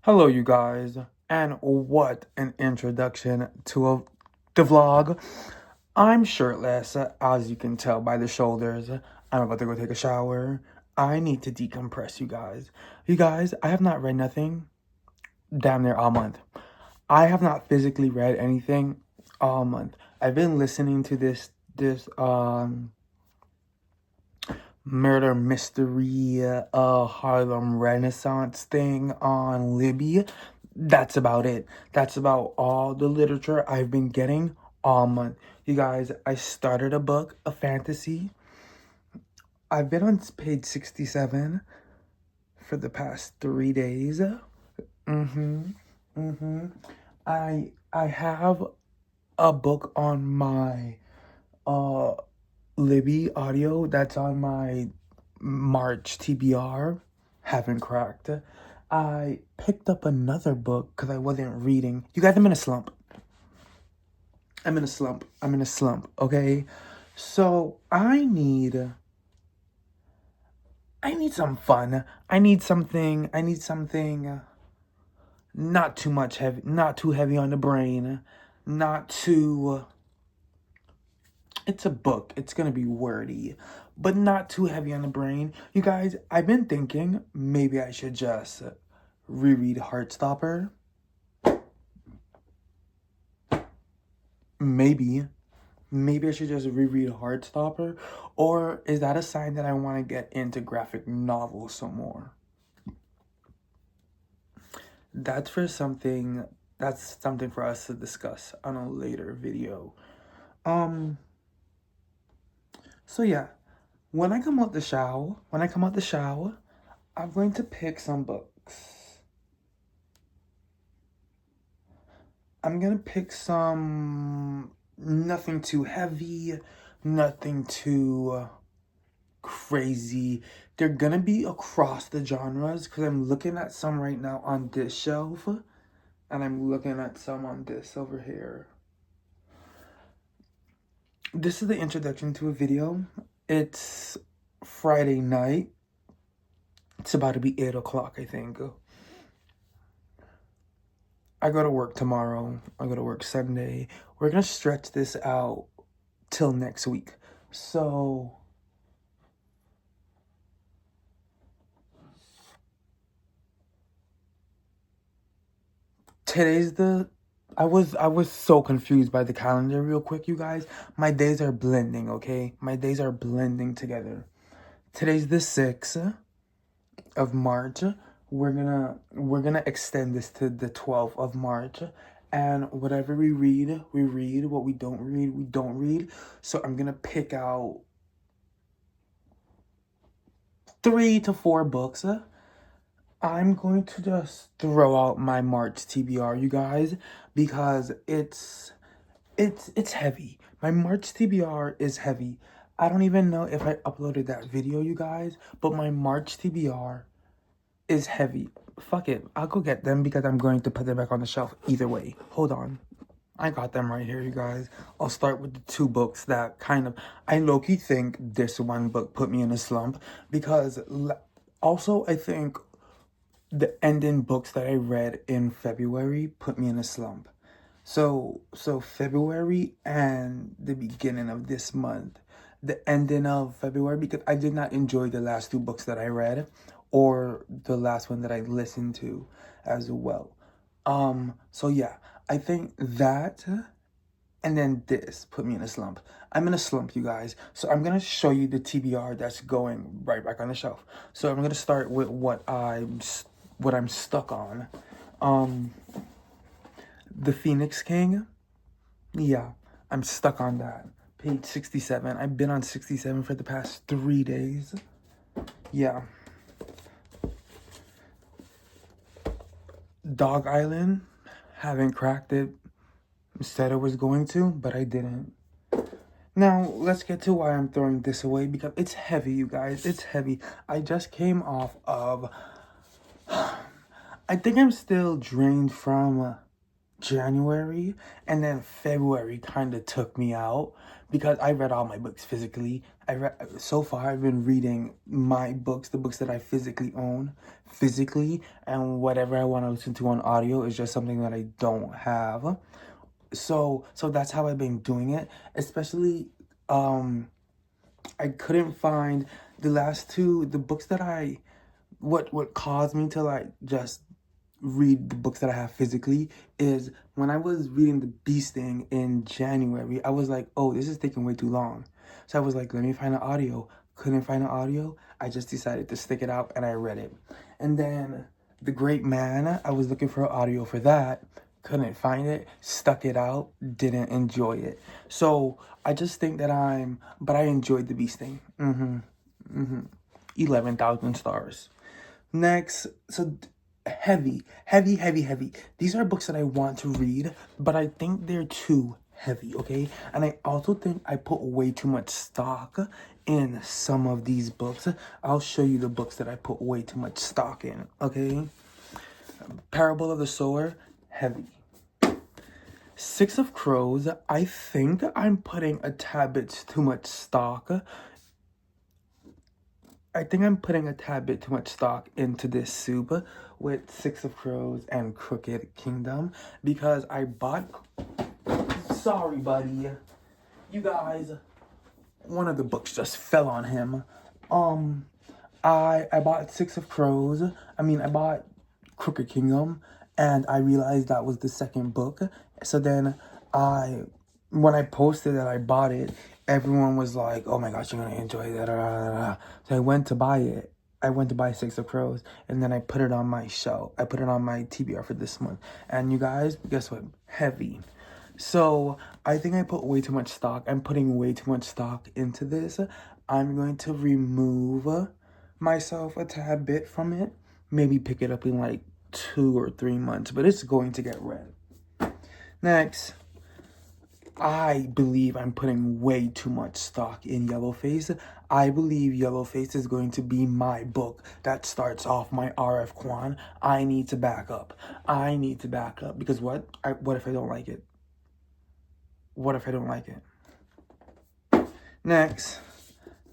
Hello, you guys, and what an introduction to the vlog. I'm shirtless, as you can tell by the shoulders. I'm about to go take a shower. I need to decompress, you guys. You guys, I have not read nothing damn near all month. I have not physically read anything all month. I've been listening to this murder mystery Harlem Renaissance thing on Libby. That's about it. That's about all the literature I've been getting all month. You guys, I started a book, a fantasy. I've been on page 67 for the past 3 days. Mm-hmm. Mm-hmm. I have a book on my uh Libby audio that's on my March TBR. Haven't cracked. I picked up another book because I wasn't reading. You guys, I'm in a slump. I'm in a slump, okay? So I need some fun. I need something not too much heavy, not too heavy on the brain, not too it's a book. It's going to be wordy, but not too heavy on the brain. You guys, I've been thinking maybe I should just reread Heartstopper. Maybe. Maybe I should just reread Heartstopper. Or is that a sign that I want to get into graphic novels some more? That's for something, that's something for us to discuss on a later video. Um, so yeah, when I come out the shower, I'm going to pick some books. I'm gonna pick some, nothing too heavy, nothing too crazy. They're gonna be across the genres because I'm looking at some right now on this shelf, and I'm looking at some on this over here. This is the introduction to a video. It's Friday night. It's about to be 8 o'clock, I think. I go to work tomorrow. I go to work Sunday. We're gonna stretch this out till next week. So today's the I was so confused by the calendar real quick, you guys. My days are blending, okay? My days are blending together. Today's the 6th of March. We're gonna extend this to the 12th of March. And whatever we read, we read. What we don't read, we don't read. So I'm gonna pick out 3 to 4 books. I'm going to just throw out my March TBR, you guys, because it's heavy. My March TBR is heavy. I don't even know if I uploaded that video, you guys, but my March TBR is heavy. Fuck it. I'll go get them because I'm going to put them back on the shelf either way. Hold on. I got them right here, you guys. I'll start with the 2 books that I low-key think this one book put me in a slump because also I think the ending books that I read in February put me in a slump. So February and the beginning of this month, the ending of February, because I did not enjoy the last 2 books that I read or the last one that I listened to as well. So yeah, I think that and then this put me in a slump. I'm in a slump, you guys. So I'm gonna show you the TBR that's going right back on the shelf. So I'm gonna start with what I'm stuck on. The Phoenix King. Yeah, I'm stuck on that. Page 67. I've been on 67 for the past 3 days. Yeah. Dog Island. Haven't cracked it. Said I was going to, but I didn't. Now, let's get to why I'm throwing this away, because it's heavy, you guys. It's heavy. I just came off of... I think I'm still drained from January, and then February kind of took me out because I read all my books physically. So far I've been reading my books, the books that I physically own, physically, and whatever I want to listen to on audio is just something that I don't have. So that's how I've been doing it. Especially I couldn't find the last two the books that I what caused me to like just read the books that I have physically is when I was reading The Bee Sting in January, I was like, oh, this is taking way too long. So I was like, let me find an audio. Couldn't find an audio. I just decided to stick it out and I read it. And then The Great Man, I was looking for an audio for that. Couldn't find it. Stuck it out. Didn't enjoy it. So I just think that but I enjoyed The Bee Sting. 11,000 stars. Next, so heavy, heavy, heavy, heavy. These are books that I want to read, but I think they're too heavy, okay? And I also think I put way too much stock in some of these books. I'll show you the books that I put way too much stock in, okay? Parable of the Sower, heavy. Six of Crows, I think I'm putting a tad bit too much stock. I think I'm putting a tad bit too much stock into this soup with Six of Crows and Crooked Kingdom because I bought... Sorry, buddy. You guys, one of the books just fell on him. I bought Six of Crows. I bought Crooked Kingdom, and I realized that was the second book. So then when I posted that I bought it, everyone was like, oh my gosh, you're gonna enjoy that. So I went to buy it. I went to buy Six of Crows, and then I put it on my shelf. I put it on my TBR for this month. And you guys, guess what? Heavy. So I think I put way too much stock. I'm putting way too much stock into this. I'm going to remove myself a tad bit from it. Maybe pick it up in like 2 or 3 months, but it's going to get read. Next, I believe I'm putting way too much stock in Yellowface. I believe Yellowface is going to be my book that starts off my RF Quan. I need to back up. Because what if I don't like it? What if I don't like it? Next,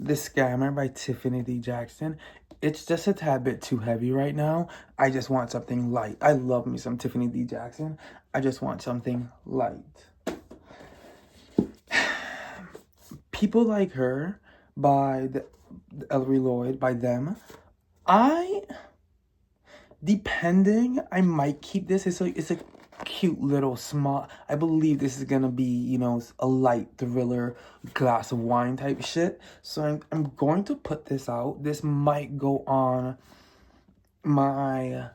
The Scammer by Tiffany D. Jackson. It's just a tad bit too heavy right now. I just want something light. I love me some Tiffany D. Jackson. I just want something light. People Like Her by Ellery Lloyd, by them. I might keep this. It's a cute little small. I believe this is gonna be, a light thriller, glass of wine type shit. So I'm going to put this out. This might go on my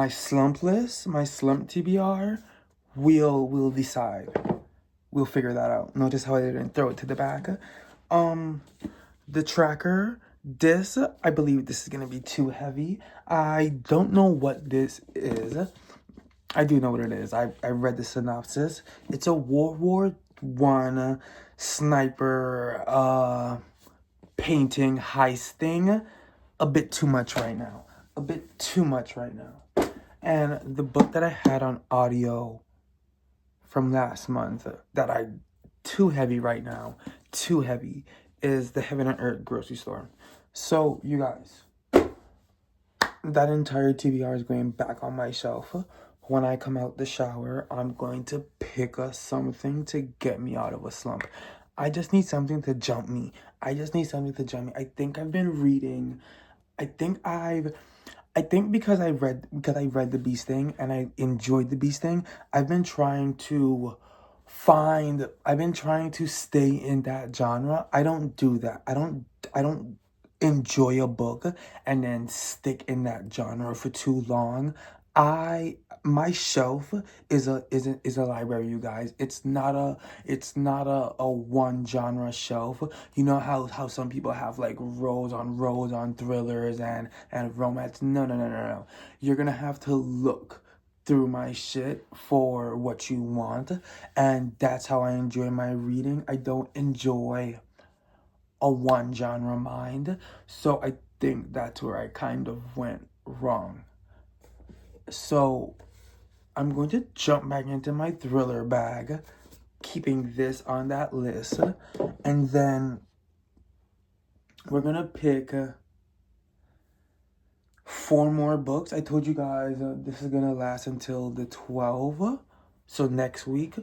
slump list, my slump TBR. We'll decide. We'll figure that out. Notice how I didn't throw it to the back. The Tracker. This, I believe this is going to be too heavy. I don't know what this is. I do know what it is. I read the synopsis. It's a World War I sniper painting heist thing. A bit too much right now. And the book that I had on audio from last month too heavy right now, is The Heaven and Earth Grocery Store. So, you guys, that entire TBR is going back on my shelf. When I come out the shower, I'm going to pick up something to get me out of a slump. I just need something to jump me. I think I've been reading. I think because I read The Bee Sting and I enjoyed The Bee Sting, I've been trying to stay in that genre. I don't do that. I don't enjoy a book and then stick in that genre for too long. My shelf is a library, you guys. It's not a one genre shelf. You know how some people have like rows on thrillers and romance. No. You're gonna have to look through my shit for what you want, and that's how I enjoy my reading. I don't enjoy a one genre mind, so I think that's where I kind of went wrong. So I'm going to jump back into my thriller bag, keeping this on that list. And then we're going to pick 4 more books. I told you guys this is going to last until the 12th. So next week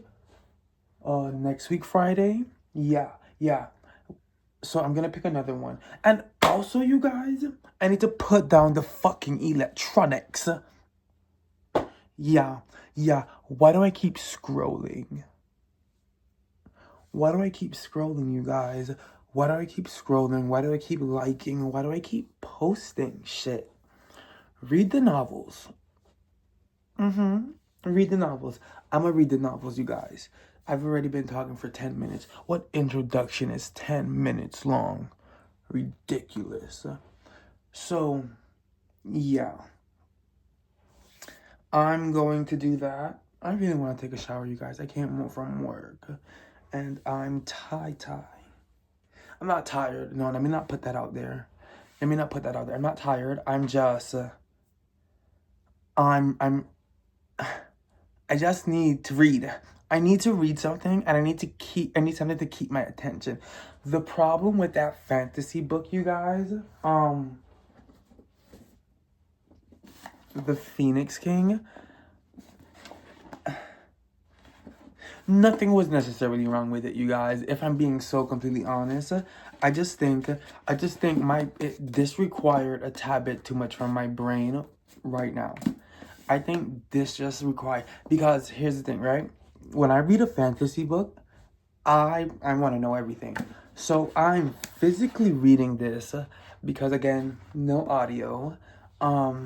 Friday. Yeah. So I'm going to pick another one. And also, you guys, I need to put down the fucking electronics. Yeah. Why do I keep scrolling? Why do I keep scrolling, you guys? Why do I keep scrolling? Why do I keep liking? Why do I keep posting shit? Read the novels. Read the novels. I'm gonna read the novels, you guys. I've already been talking for 10 minutes. What introduction is 10 minutes long? Ridiculous. So, yeah. I'm going to do that. I really want to take a shower, you guys. I came home from work. And I'm tired. I'm not tired. No, let me not put that out there. I'm not tired. I'm just... I just need to read. I need to read something, and I need something to keep my attention. The problem with that fantasy book, you guys, The Phoenix King, nothing was necessarily wrong with it, you guys. If I'm being so completely honest, I just think this required a tad bit too much from my brain right now. I think this just required, because here's the thing, right? When I read a fantasy book, I want to know everything. So I'm physically reading this because, again, no audio. But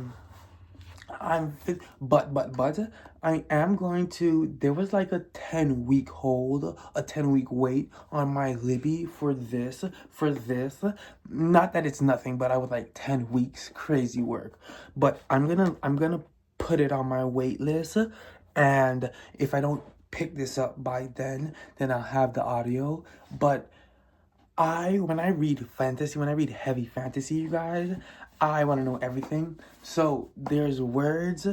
I am going to, there was like a 10-week hold, a 10-week wait on my Libby for this. Not that it's nothing, but I was like 10 weeks, crazy work. But I'm gonna put it on my wait list, and if I don't pick this up by then I'll have the audio. But when I read heavy fantasy, you guys, I want to know everything. So there's words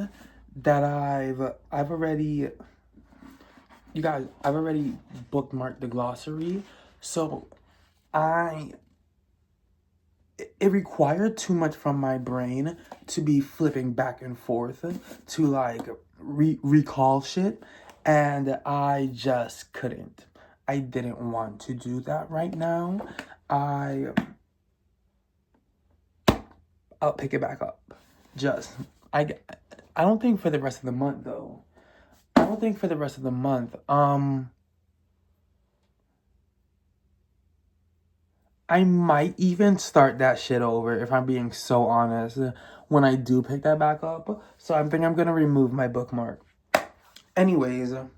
that I've already, you guys, I've already bookmarked the glossary. So it required too much from my brain to be flipping back and forth to like recall shit, and I just couldn't. I didn't want to do that right now. I'll pick it back up. I don't think for the rest of the month, though. I might even start that shit over, if I'm being so honest, when I do pick that back up. So I think I'm gonna remove my bookmark. Anyways, I've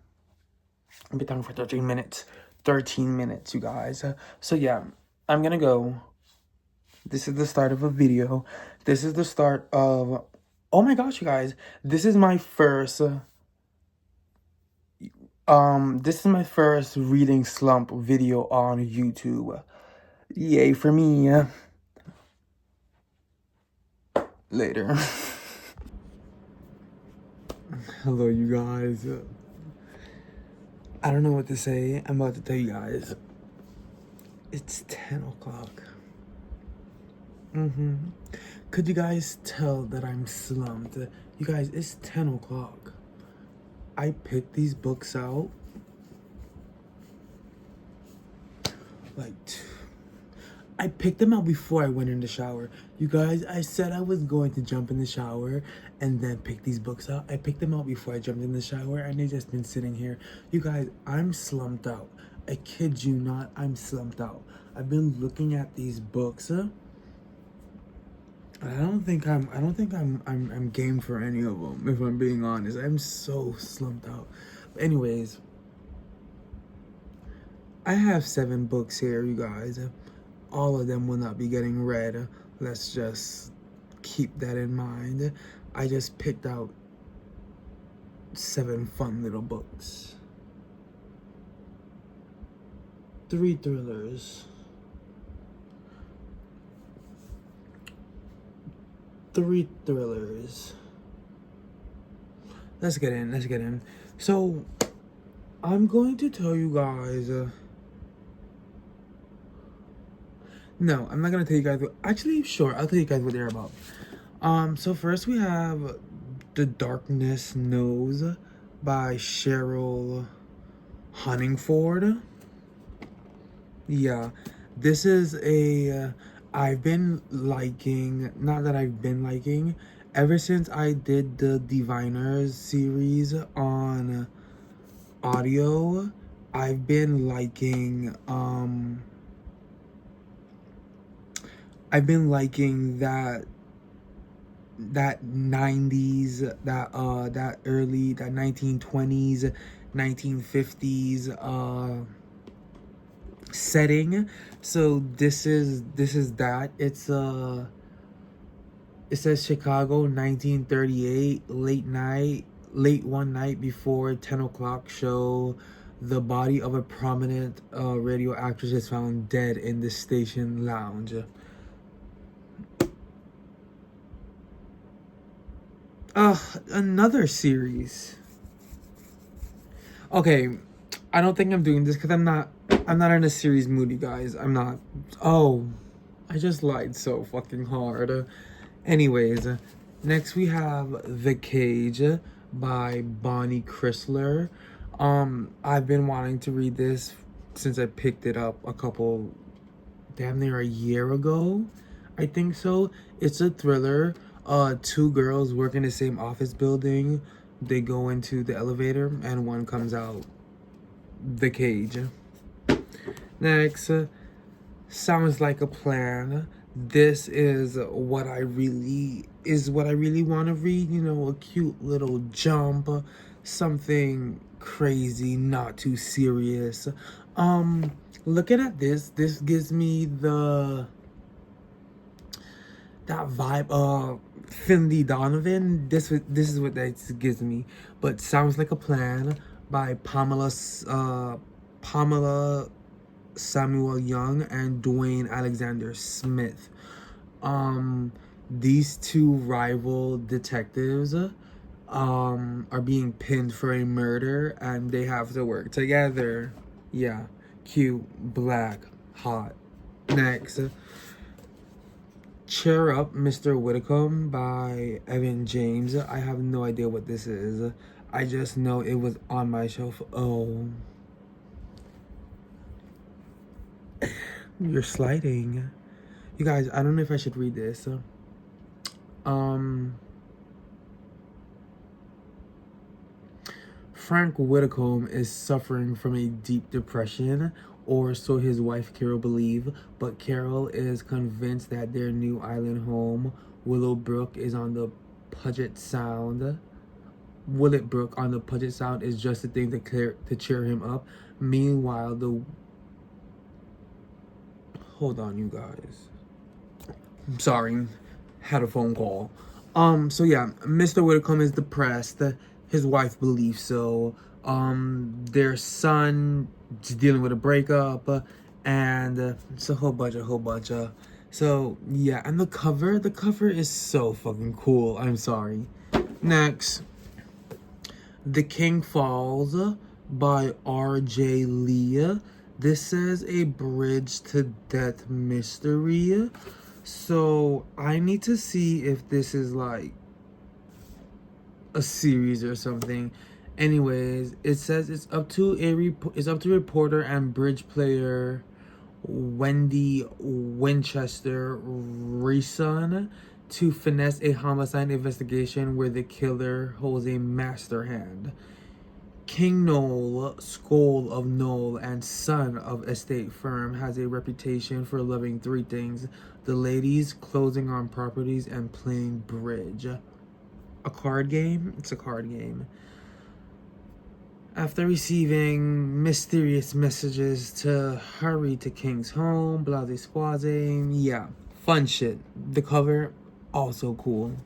been talking for 13 minutes. 13 minutes, you guys. So yeah, I'm gonna go. This is the start of a video. This is the start of... Oh my gosh, you guys. This is my first... This is my first Reading Slump video on YouTube. Yay for me. Later. Hello, you guys. I don't know what to say. I'm about to tell you guys. It's 10 o'clock. Could you guys tell that I'm slumped? You guys, it's 10 o'clock. I picked these books out I picked them out before I went in the shower. You guys, I said I was going to jump in the shower and then pick these books out. I picked them out before I jumped in the shower, and they just been sitting here. You guys, I'm slumped out. I kid you not, I'm slumped out. I've been looking at these books. I don't think I'm game for any of them, if I'm being honest. I'm so slumped out. But anyways, I have 7 books here, you guys. All of them will not be getting read. Let's just keep that in mind. I just picked out 7 fun little books. 3 thrillers. 3 thrillers. let's get in. Let's get in. So, I'm going to tell you guys. No, I'm not gonna tell you guys. Actually, sure, I'll tell you guys what they're about. So first we have The Darkness Knows by Cheryl Honingford. Yeah, this is a. I've been liking. Not that I've been liking. Ever since I did the Diviners series on audio, I've been liking. I've been liking that 90s, that early, that 1920s, 1950s setting. So this is that. It says Chicago 1938, late one night before 10 o'clock show, the body of a prominent radio actress is found dead in the station lounge. Another series. Okay, I don't think I'm doing this because I'm not in a series mood, you guys. I'm not. Oh, I just lied so fucking hard. Anyways, next we have The Cage by Bonnie Chrysler. I've been wanting to read this since I picked it up damn near a year ago. I think so. It's a thriller. Two girls work in the same office building. They go into the elevator and one comes out the cage. Next, Sounds Like a Plan. This is what I really want to read. You know, a cute little jump, something crazy, not too serious. Looking at this gives me that vibe. Finley Donovan. This is what that gives me. But Sounds Like a Plan by Pamela Samuel Young and Dwayne Alexander Smith. These two rival detectives are being pinned for a murder and they have to work together. Yeah, cute, black, hot. Next, Cheer Up, Mr. Whitcomb by Evan James. I have no idea what this is. I just know it was on my shelf. Oh. You're sliding. You guys, I don't know if I should read this. Frank Whitcomb is suffering from a deep depression, or so his wife Carol believe, but Carol is convinced that their new island home, Willowbrook, is on the Puget Sound. Willowbrook on the Puget Sound is just the thing to cheer him up. Meanwhile, hold on, you guys. I'm sorry, had a phone call. So yeah, Mr. Whitcomb is depressed. His wife believes so. Their son is dealing with a breakup, and it's a whole bunch of. So yeah, and the cover is so fucking cool. I'm sorry. Next, The King Falls by R.J. Lee. This says a bridge to death mystery. So I need to see if this is like a series or something. Anyways, it says it's up to reporter and bridge player Wendy Winchester Reason to finesse a homicide investigation where the killer holds a master hand. King Noel, Skoll of Noel and son of estate firm, has a reputation for loving three things: the ladies, closing on properties, and playing bridge. A card game? It's a card game. After receiving mysterious messages to hurry to King's home, blase squaze, yeah, fun shit. The cover, also cool.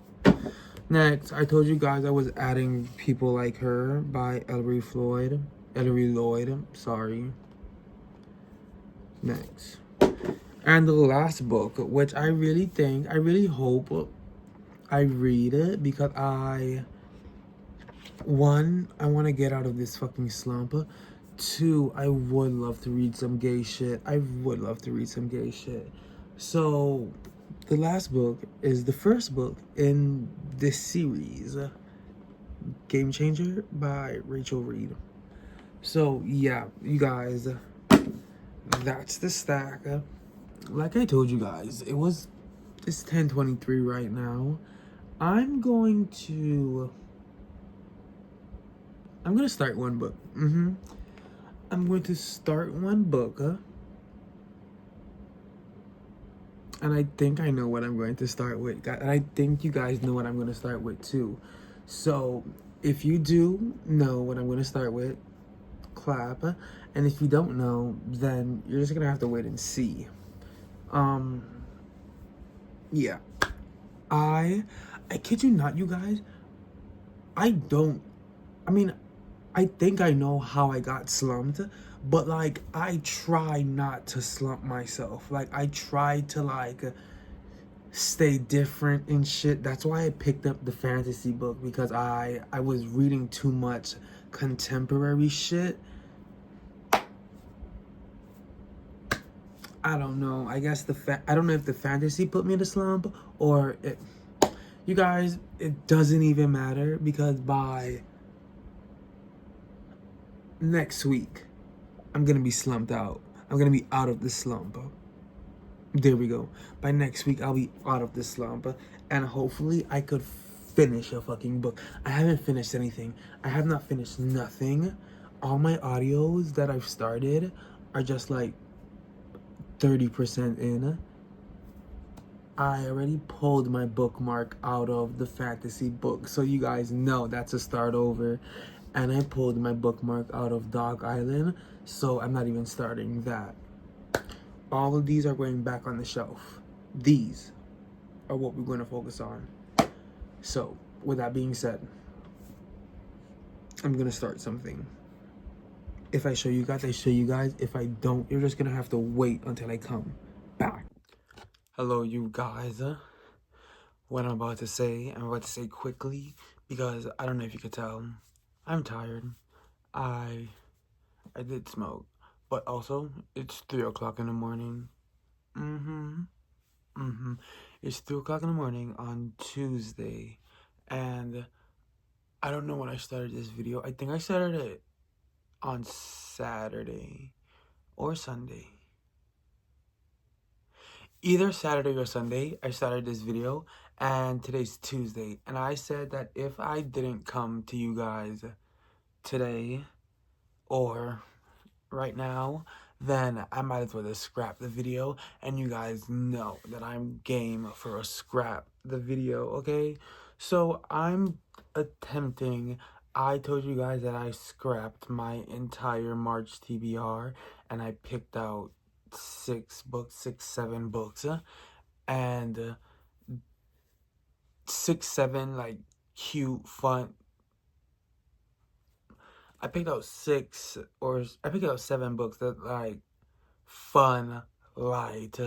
Next, I told you guys I was adding People Like Her by Ellery Lloyd, sorry. Next. And the last book, which I really hope I read it because I One, I want to get out of this fucking slump. Two, I would love to read some gay shit. I would love to read some gay shit. So, the last book is the first book in this series, Game Changer by Rachel Reed. So, yeah, you guys, that's the stack. Like I told you guys, it's 10:23 right now. I'm going to start one book. I'm going to start one book. And I think I know what I'm going to start with. And I think you guys know what I'm going to start with too. So if you do know what I'm going to start with, clap. And if you don't know, then you're just going to have to wait and see. Yeah. I kid you not, you guys. I mean, I think I know how I got slumped, but like I try not to slump myself. Like I try to like stay different and shit. That's why I picked up the fantasy book, because I was reading too much contemporary shit. I don't know. I guess I don't know if the fantasy put me in a slump or it. You guys, it doesn't even matter, because by next week, I'm gonna be slumped out. I'm gonna be out of the slump. There we go. By next week, I'll be out of the slump, and hopefully, I could finish a fucking book. I haven't finished anything. I have not finished nothing. All my audios that I've started are just like 30% in. I already pulled my bookmark out of the fantasy book, so you guys know that's a start over. And I pulled my bookmark out of Dog Island, so I'm not even starting that. All of these are going back on the shelf. These are what we're going to focus on. So, with that being said, I'm going to start something. If I show you guys, I show you guys. If I don't, you're just going to have to wait until I come back. Hello, you guys. What I'm about to say quickly, because I don't know if you could tell. I'm tired. I did smoke, but also it's 3 o'clock in the morning. It's 3 o'clock in the morning on Tuesday, and I don't know when I started this video. I think I started it on Saturday or Sunday. Either Saturday or Sunday, I started this video, and today's Tuesday. And I said that if I didn't come to you guys today or right now, then I might as well just scrap the video. And you guys know that I'm game for a scrap the video, okay? So I'm attempting. I told you guys that I scrapped my entire March TBR, and I picked out 7 books, and 7 like cute, fun. I picked out 7 books that like fun, light,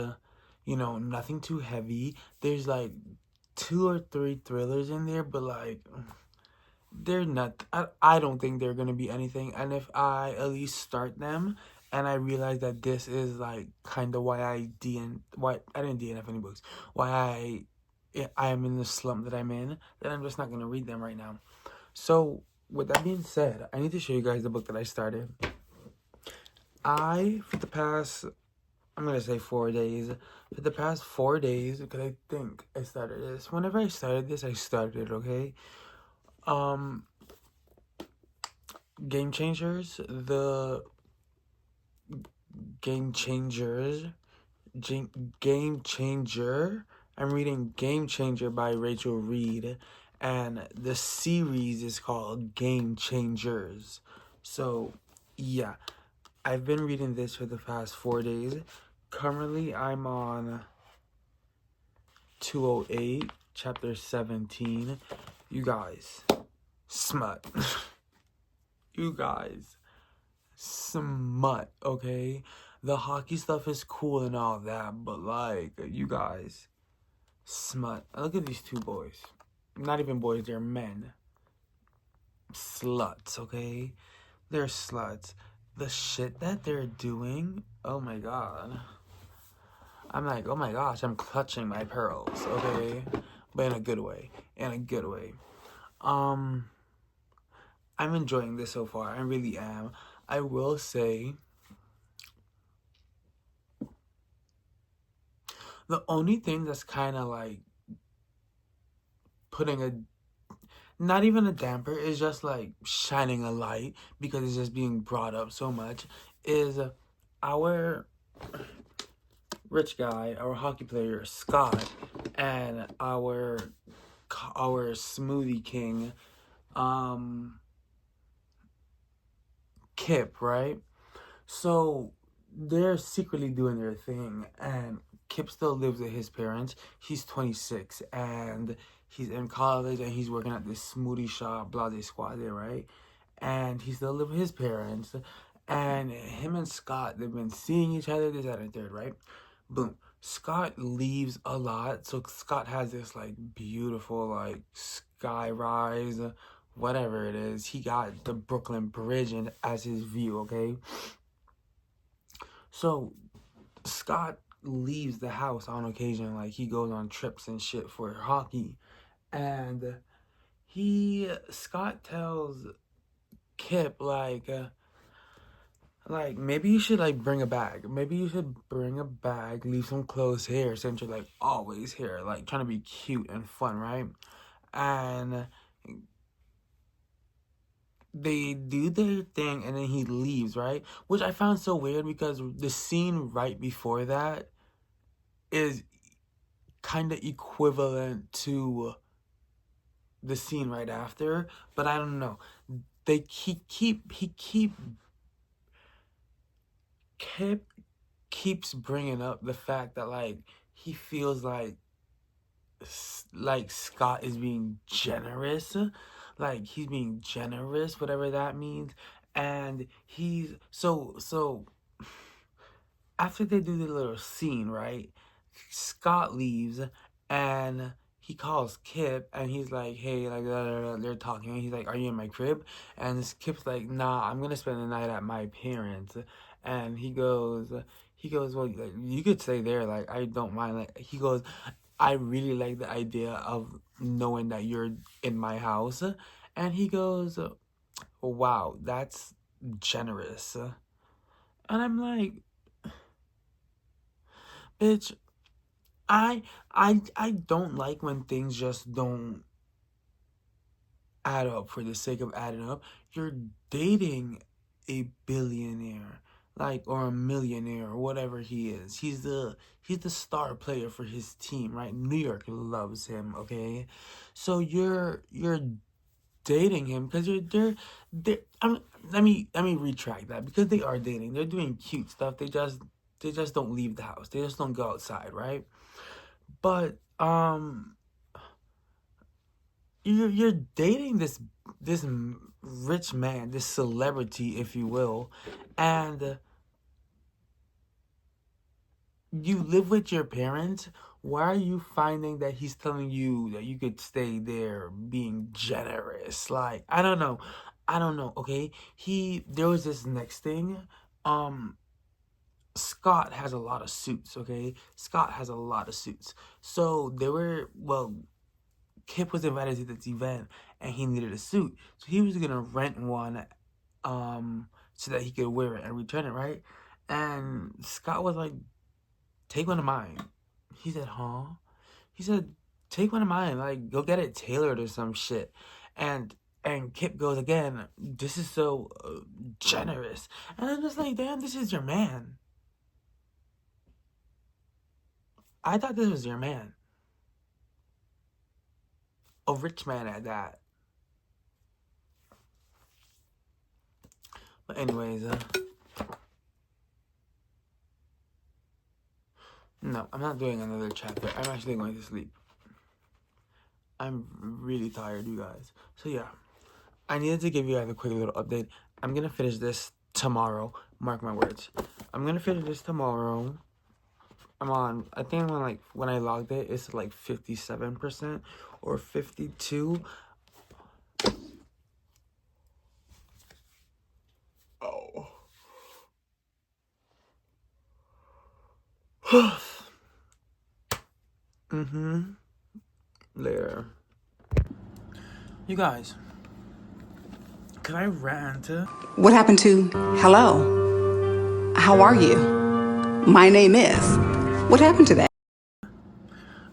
nothing too heavy. There's like 2 or 3 thrillers in there, but like they're not. I don't think they're gonna be anything. And if I at least start them, and I realize that this is like kind of why I didn't DNF any books, why I am in the slump that I'm in, then I'm just not gonna read them right now. So with that being said, I need to show you guys the book that I started. For the past, I'm gonna say 4 days. For the past 4 days, because I think I started this. Whenever I started this, I started it, okay? Game Changers, Game Changer. I'm reading Game Changer by Rachel Reed, and the series is called Game Changers. So, yeah, I've been reading this for the past 4 days. Currently, I'm on 208, chapter 17. You guys, smut. You guys, smut, okay? The hockey stuff is cool and all that, but like, you guys, smut. Look at these 2 boys. Not even boys, they're men. sluts, okay? They're sluts. The shit that they're doing, oh my god. I'm like, oh my gosh, I'm clutching my pearls, okay? But in a good way. In a good way. I'm enjoying this so far. I really am. I will say the only thing that's kind of like putting a not even a damper, is just like shining a light because it's just being brought up so much, is our rich guy, our hockey player Scott, and our smoothie king, um, Kip, right? So they're secretly doing their thing, and Kip still lives with his parents. He's 26, and he's in college, and he's working at this smoothie shop, Blase Squad there, right? And he still lives with his parents. And him and Scott, they've been seeing each other, this, that, and third, right? Boom. Scott leaves a lot, so Scott has this like beautiful like sky rise, whatever it is. He got the Brooklyn Bridge as his view, okay? So Scott leaves the house on occasion, like he goes on trips and shit for hockey, and Scott tells Kip like maybe you should like bring a bag. Maybe you should bring a bag, leave some clothes here since you're like always here, like trying to be cute and fun, right? And they do their thing and then he leaves, right? Which I found so weird because the scene right before that is kind of equivalent to the scene right after, but I don't know. He keeps bringing up the fact that like he feels like Scott is being generous, like he's being generous, whatever that means, and he's so after they do the little scene, right? Scott leaves and he calls Kip and he's like, hey, like, they're talking. And he's like, are you in my crib? And this Kip's like, nah, I'm gonna spend the night at my parents. And he goes, well, like, you could stay there. Like, I don't mind. Like, he goes, I really like the idea of knowing that you're in my house. And he goes, wow, that's generous. And I'm like, bitch, I don't like when things just don't add up for the sake of adding up. You're dating a billionaire, like, or a millionaire or whatever he is. He's the star player for his team, right? New York loves him, okay? So you're dating him because they're let me retract that, because they are dating. They're doing cute stuff. They just don't leave the house. They just don't go outside, right? But you're dating this rich man, this celebrity, if you will, and you live with your parents. Why are you finding that he's telling you that you could stay there being generous? Like, I don't know, okay? There was this next thing. Um Scott has a lot of suits, okay? Scott has a lot of suits. So Kip was invited to this event and he needed a suit. So he was gonna rent one so that he could wear it and return it, right? And Scott was like, take one of mine. He said, huh? He said, take one of mine, like go get it tailored or some shit. And Kip goes again, this is so generous. And I'm just like, damn, this is your man. I thought this was your man. A rich man at that. But anyways, no, I'm not doing another chapter. I'm actually going to sleep. I'm really tired, you guys. So yeah, I needed to give you guys a quick little update. I'm gonna finish this tomorrow. Mark my words. I'm gonna finish this tomorrow. I think when I logged it, it's like 57% or 52. Later. You guys, can I rant? What happened to hello? How are you? My name is. What happened to that?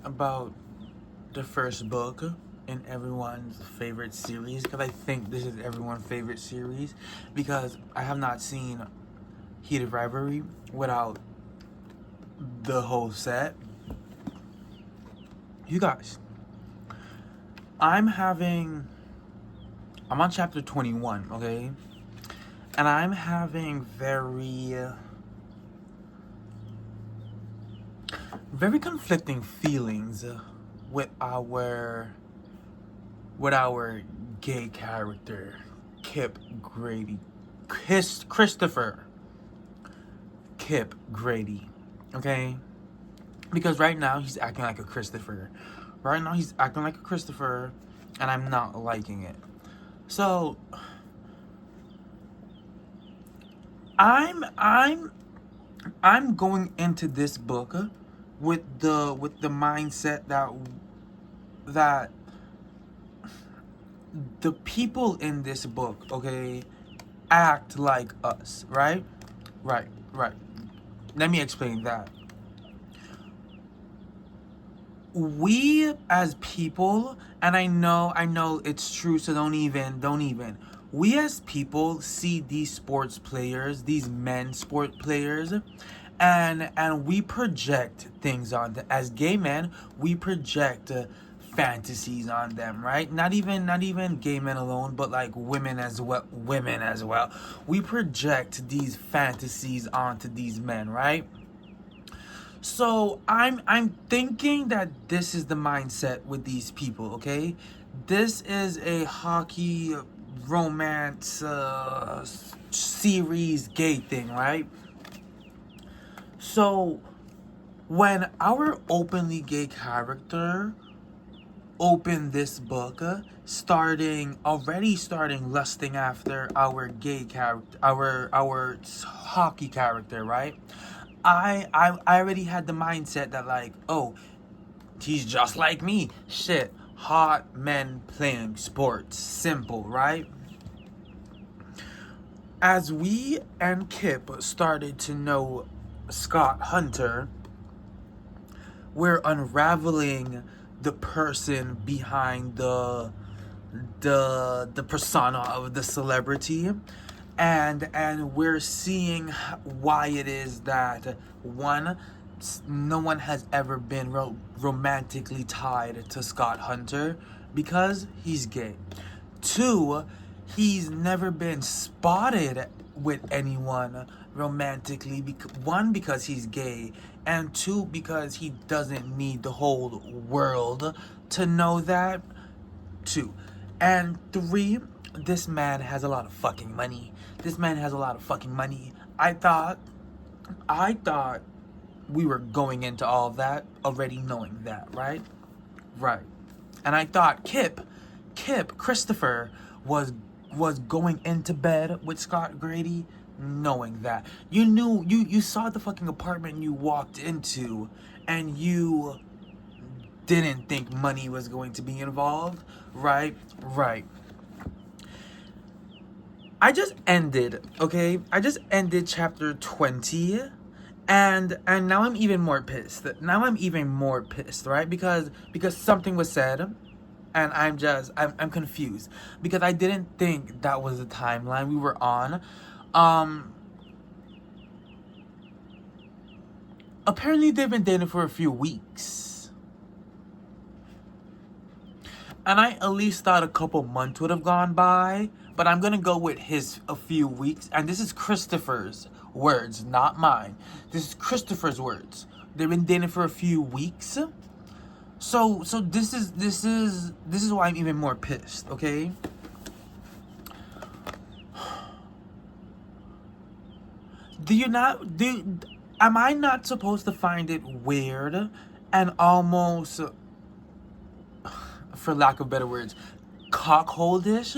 About the first book in everyone's favorite series, because I think this is everyone's favorite series, because I have not seen Heated Rivalry without the whole set. You guys, I'm on chapter 21, okay? And I'm having very conflicting feelings with our gay character, Kip Grady. Christopher Kip Grady, okay? Because right now he's acting like a Christopher. Right now he's acting like a Christopher, and I'm not liking it. So I'm going into this book with the mindset that the people in this book, okay, act like us, right? Right. Let me explain that. We as people, and I know it's true, so don't even. We as people see these sports players, these men sport players, and we project things on them. As gay men, we project fantasies on them, right? Not even gay men alone, but like women as well. We project these fantasies onto these men, right? So I'm thinking that this is the mindset with these people, okay? This is a hockey romance series gay thing, right? So when our openly gay character opened this book, already starting lusting after our gay character, our hockey character, right? I already had the mindset that like, oh, he's just like me. Shit, hot men playing sports, simple, right? As we and Kip started to know Scott Hunter, we're unraveling the person behind the persona of the celebrity, and we're seeing why it is that one, no one has ever been romantically tied to Scott Hunter because he's gay. Two, he's never been spotted with anyone romantically, one, because he's gay, and two, because he doesn't need the whole world to know that. Two. And three, this man has a lot of fucking money. I thought we were going into all of that already knowing that, right? Right. And I thought Christopher was going into bed with Scott Grady knowing that. You saw the fucking apartment you walked into, and you didn't think money was going to be involved, right? I just ended chapter 20, and now I'm even more pissed. Right? Because something was said, and I'm confused, because I didn't think that was the timeline we were on. Apparently they've been dating for a few weeks. And I at least thought a couple months would have gone by, but I'm gonna go with a few weeks. And this is Christopher's words, not mine. This is Christopher's words. They've been dating for a few weeks. So this is why I'm even more pissed, okay? Am I not supposed to find it weird and almost, for lack of better words, cockholdish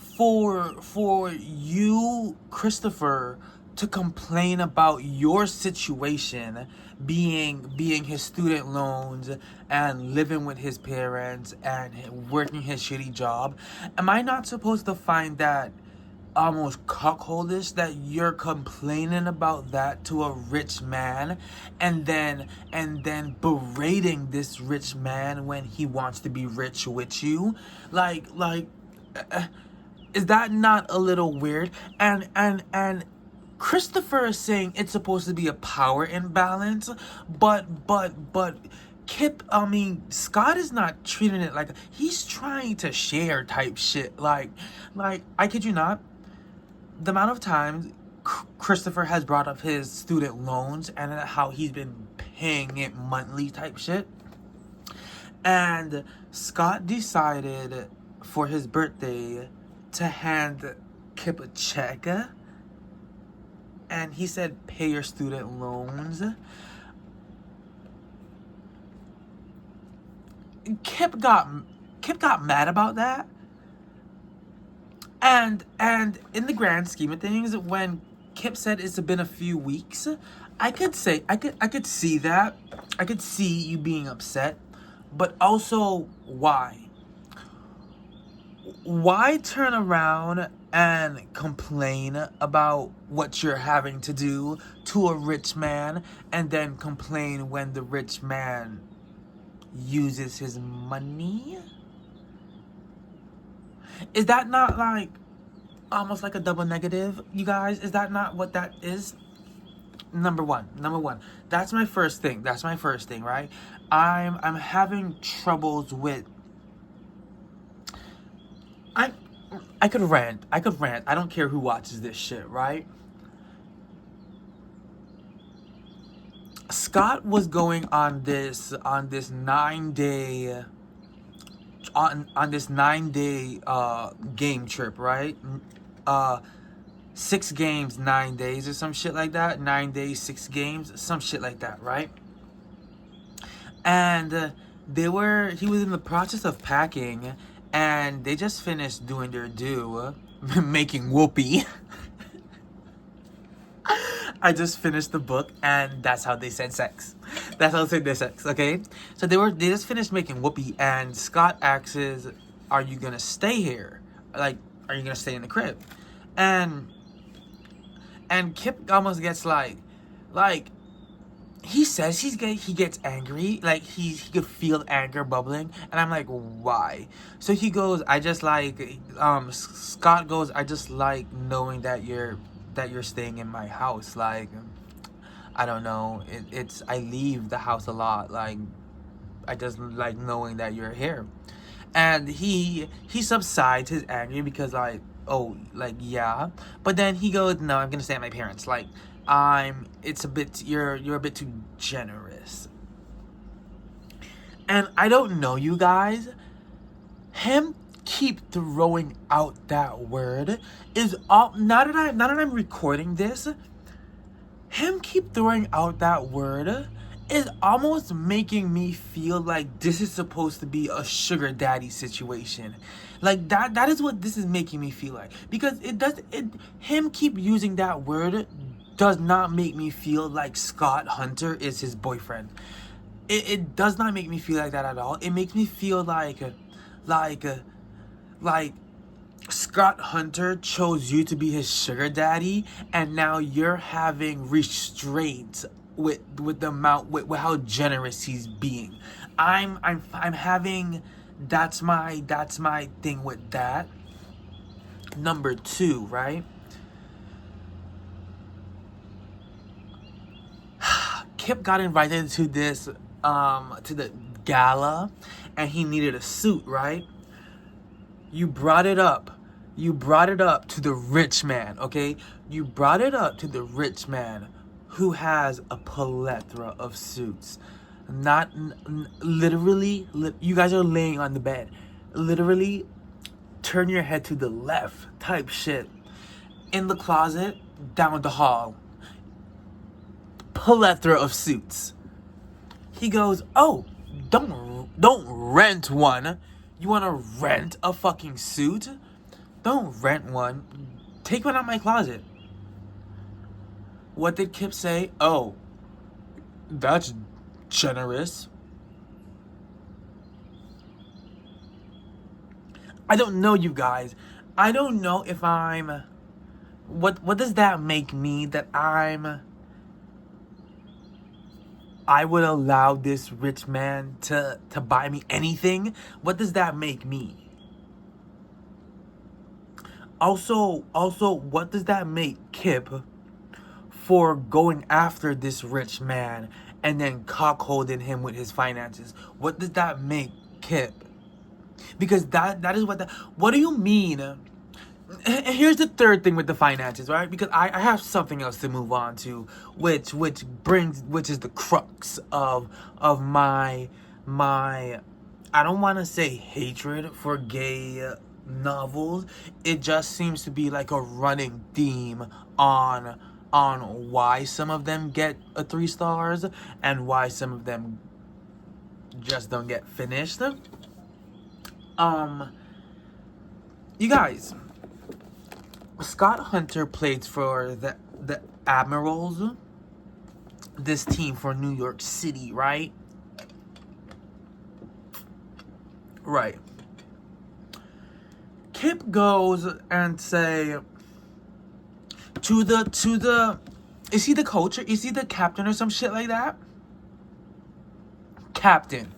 for you, Christopher, to complain about your situation being his student loans and living with his parents and working his shitty job? Am I not supposed to find that almost cuckoldish that you're complaining about that to a rich man and then berating this rich man when he wants to be rich with you? Like is that not a little weird? And Christopher is saying it's supposed to be a power imbalance, but Kip, I mean, Scott is not treating it like he's trying to share type shit. Like I kid you not, the amount of times Christopher has brought up his student loans and how he's been paying it monthly type shit. And Scott decided for his birthday to hand Kip a check. And he said, pay your student loans. Kip got mad about that. And in the grand scheme of things, when Kip said it's been a few weeks, I could see that. I could see you being upset. But also, why? Why turn around and complain about what you're having to do to a rich man and then complain when the rich man uses his money? Is that not like almost like a double negative, you guys? Is that not what that is? Number one. That's my first thing, right? I'm having troubles with I could rant. I don't care who watches this shit, right? Scott was going on this 9-day game trip, right? 6 games, 9 days or some shit like that. 9 days, 6 games, some shit like that, right? And he was in the process of packing, and they just finished doing their due, making whoopee. I just finished the book, and that's how they said sex. That's how they said sex, okay? So they just finished making whoopee, and Scott asks, "Are you gonna stay here? Like, are you gonna stay in the crib?" And Kip almost gets like he says he gets angry, like he could feel anger bubbling, and I'm like, why? So he goes, Scott goes, I just like knowing that you're staying in my house. Like, I don't know, it's I leave the house a lot, like I just like knowing that you're here. And he subsides his anger because like, oh, like, yeah, but then he goes, no, I'm gonna stay at my parents'. Like, you're a bit too generous. And I don't know, you guys, him keep throwing out that word is all, now that I'm recording this, him keep throwing out that word is almost making me feel like this is supposed to be a sugar daddy situation. Like that is what this is making me feel like, because him keep using that word does not make me feel like Scott Hunter is his boyfriend. It does not make me feel like that at all. It makes me feel like Scott Hunter chose you to be his sugar daddy, and now you're having restraints with the amount with how generous he's being. I'm having that's my thing with that. Number 2, right? Kip got invited to this to the gala, and he needed a suit, right? You brought it up to the rich man, okay? You brought it up to the rich man who has a plethora of suits. Not literally, you guys are laying on the bed. Literally, turn your head to the left type shit. In the closet, down the hall. Plethora of suits. He goes, oh, don't rent one. You want to rent a fucking suit? Don't rent one. Take one out of my closet. What did Kip say? Oh, that's generous. I don't know, you guys. I don't know if I'm... What does that make me that I would allow this rich man to buy me anything? What does that make me? Also, what does that make Kip for going after this rich man and then cockholding him with his finances? What does that make Kip? Because that is what do you mean? And here's the third thing with the finances, right? Because I have something else to move on to, which is the crux of my I don't want to say hatred for gay novels. It just seems to be like a running theme on why some of them get a 3 stars and why some of them just don't get finished. You guys, Scott Hunter played for the Admirals, this team for New York City, right? Right. Kip goes and say to the is he the coach or is he the captain or some shit like that? Captain.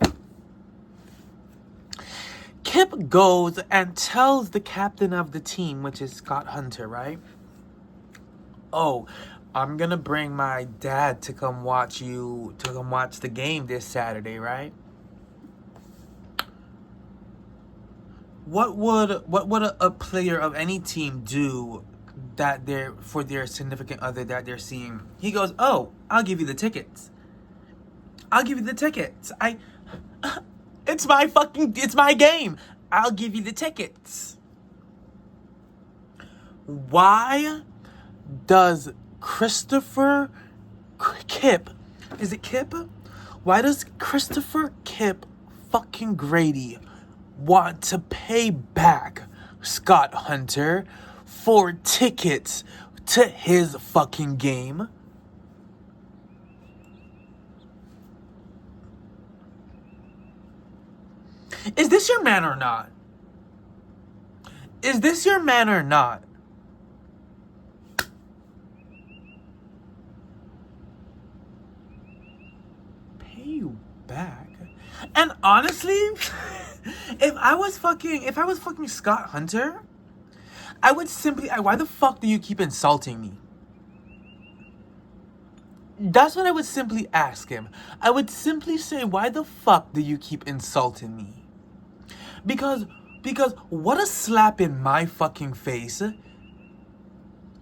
Kip goes and tells the captain of the team, which is Scott Hunter, right? Oh, I'm gonna bring my dad to come watch the game this Saturday, right? What would a player of any team do that for their significant other that they're seeing? He goes, "Oh, I'll give you the tickets. I'll give you the tickets. It's my game. I'll give you the tickets." Why does Christopher Kip, is it Kip? Why does Christopher Kip fucking Grady want to pay back Scott Hunter for tickets to his fucking game? Is this your man or not? Is this your man or not? Pay you back? And honestly, if I was fucking Scott Hunter, I would simply, why the fuck do you keep insulting me? That's what I would simply ask him. I would simply say, why the fuck do you keep insulting me? Because what a slap in my fucking face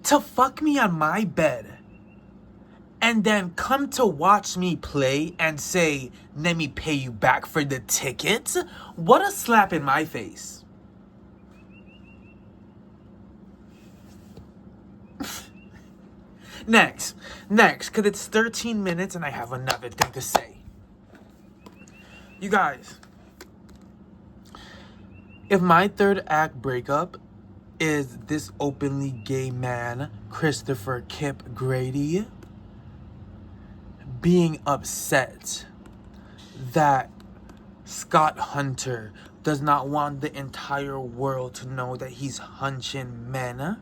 to fuck me on my bed and then come to watch me play and say, let me pay you back for the tickets? What a slap in my face. Next, because it's 13 minutes and I have another thing to say. You guys, if my third act breakup is this openly gay man, Christopher Kip Grady, being upset that Scott Hunter does not want the entire world to know that he's hunching men,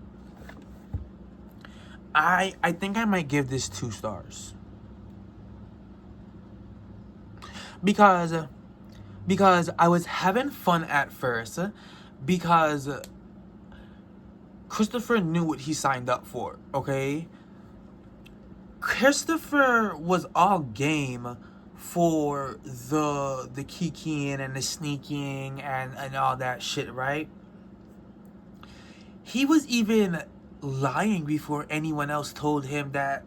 I think I might give this 2 stars. Because I was having fun at first, because Christopher knew what he signed up for, okay? Christopher was all game for the kikiing and the sneaking and all that shit, right? He was even lying before anyone else told him that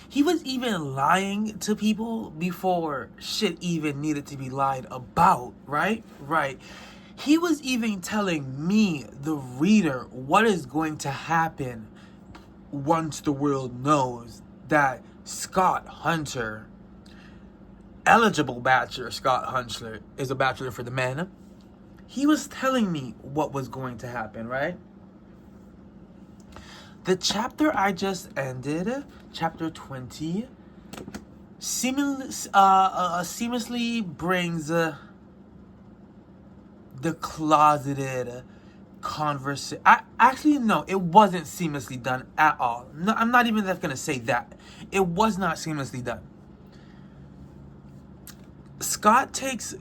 he was even lying to people before shit even needed to be lied about, right? Right. He was even telling me, the reader, what is going to happen once the world knows that Scott Hunter, eligible bachelor Scott Hunter, is a bachelor for the men. He was telling me what was going to happen, right? The chapter I just ended, chapter 20, seamlessly brings the closeted conversation. Actually, no, it wasn't seamlessly done at all. No, I'm not even gonna say that. It was not seamlessly done. Scott takes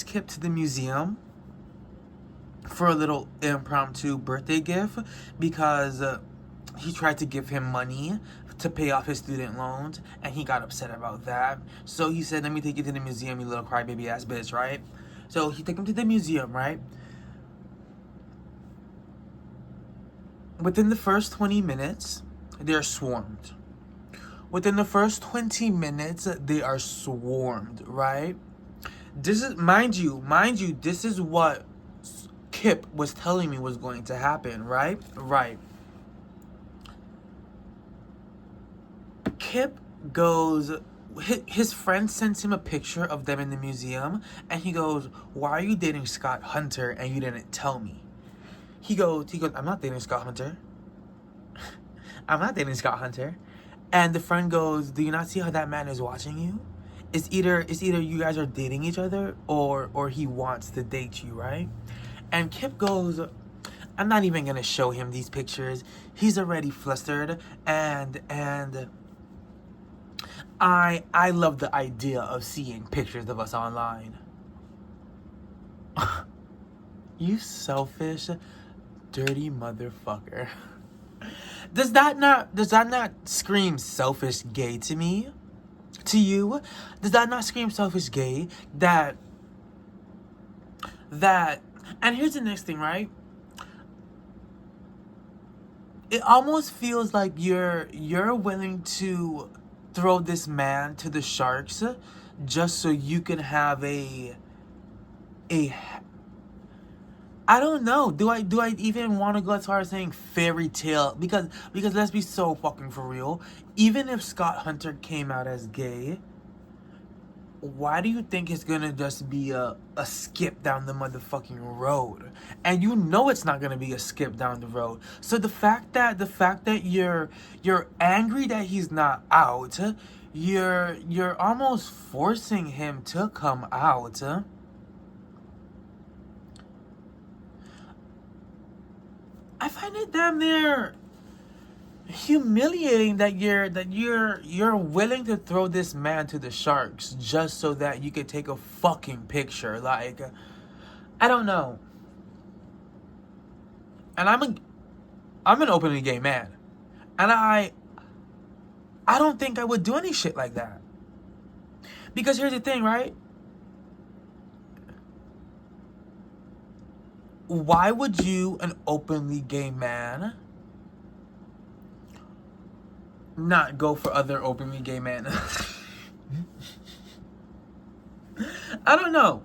Kip to the museum for a little impromptu birthday gift because he tried to give him money to pay off his student loans, and he got upset about that. So he said, "Let me take you to the museum, you little crybaby ass bitch," right? So he took him to the museum, right? Within the first 20 minutes, they're swarmed. Within the first 20 minutes, they are swarmed, right? This is, mind you, this is what Kip was telling me was going to happen, right? Right. Kip goes, his friend sends him a picture of them in the museum, and he goes, "Why are you dating Scott Hunter and you didn't tell me?" He goes, "I'm not dating Scott Hunter. I'm not dating Scott Hunter." And the friend goes, "Do you not see how that man is watching you? It's either you guys are dating each other or he wants to date you, right?" And Kip goes, "I'm not even gonna show him these pictures. He's already flustered, and I love the idea of seeing pictures of us online." You selfish, dirty motherfucker. Does that not scream selfish gay to me? To you? Does that not scream selfish gay? That and here's the next thing, right? It almost feels like you're willing to throw this man to the sharks just so you can have a I don't know. Do I even want to go as far as saying fairy tale? Because let's be so fucking for real. Even if Scott Hunter came out as gay, why do you think it's gonna just be a skip down the motherfucking road? And you know it's not gonna be a skip down the road. So the fact that you're angry that he's not out, you're almost forcing him to come out. I find it damn near humiliating that you're willing to throw this man to the sharks just so that you could take a fucking picture. Like, I don't know. And I'm an openly gay man, and I don't think I would do any shit like that. Because here's the thing, right? Why would you, an openly gay man, not go for other openly gay men? I don't know.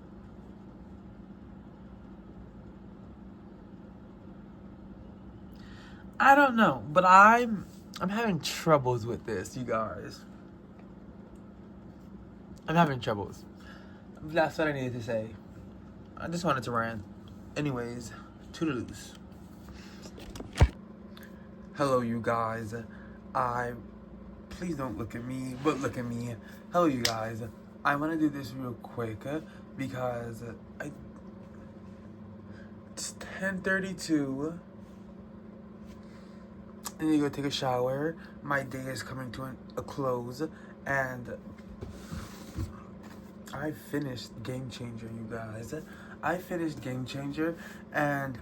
I don't know, but I'm having troubles with this, you guys. I'm having troubles. That's what I needed to say. I just wanted to rant. Anyways, toodaloos. Hello, you guys. Please don't look at me, but look at me. Hello, you guys. I want to do this real quick because it's 10:32. I need to go take a shower. My day is coming to a close, and I finished Game Changer, you guys. I finished Game Changer, and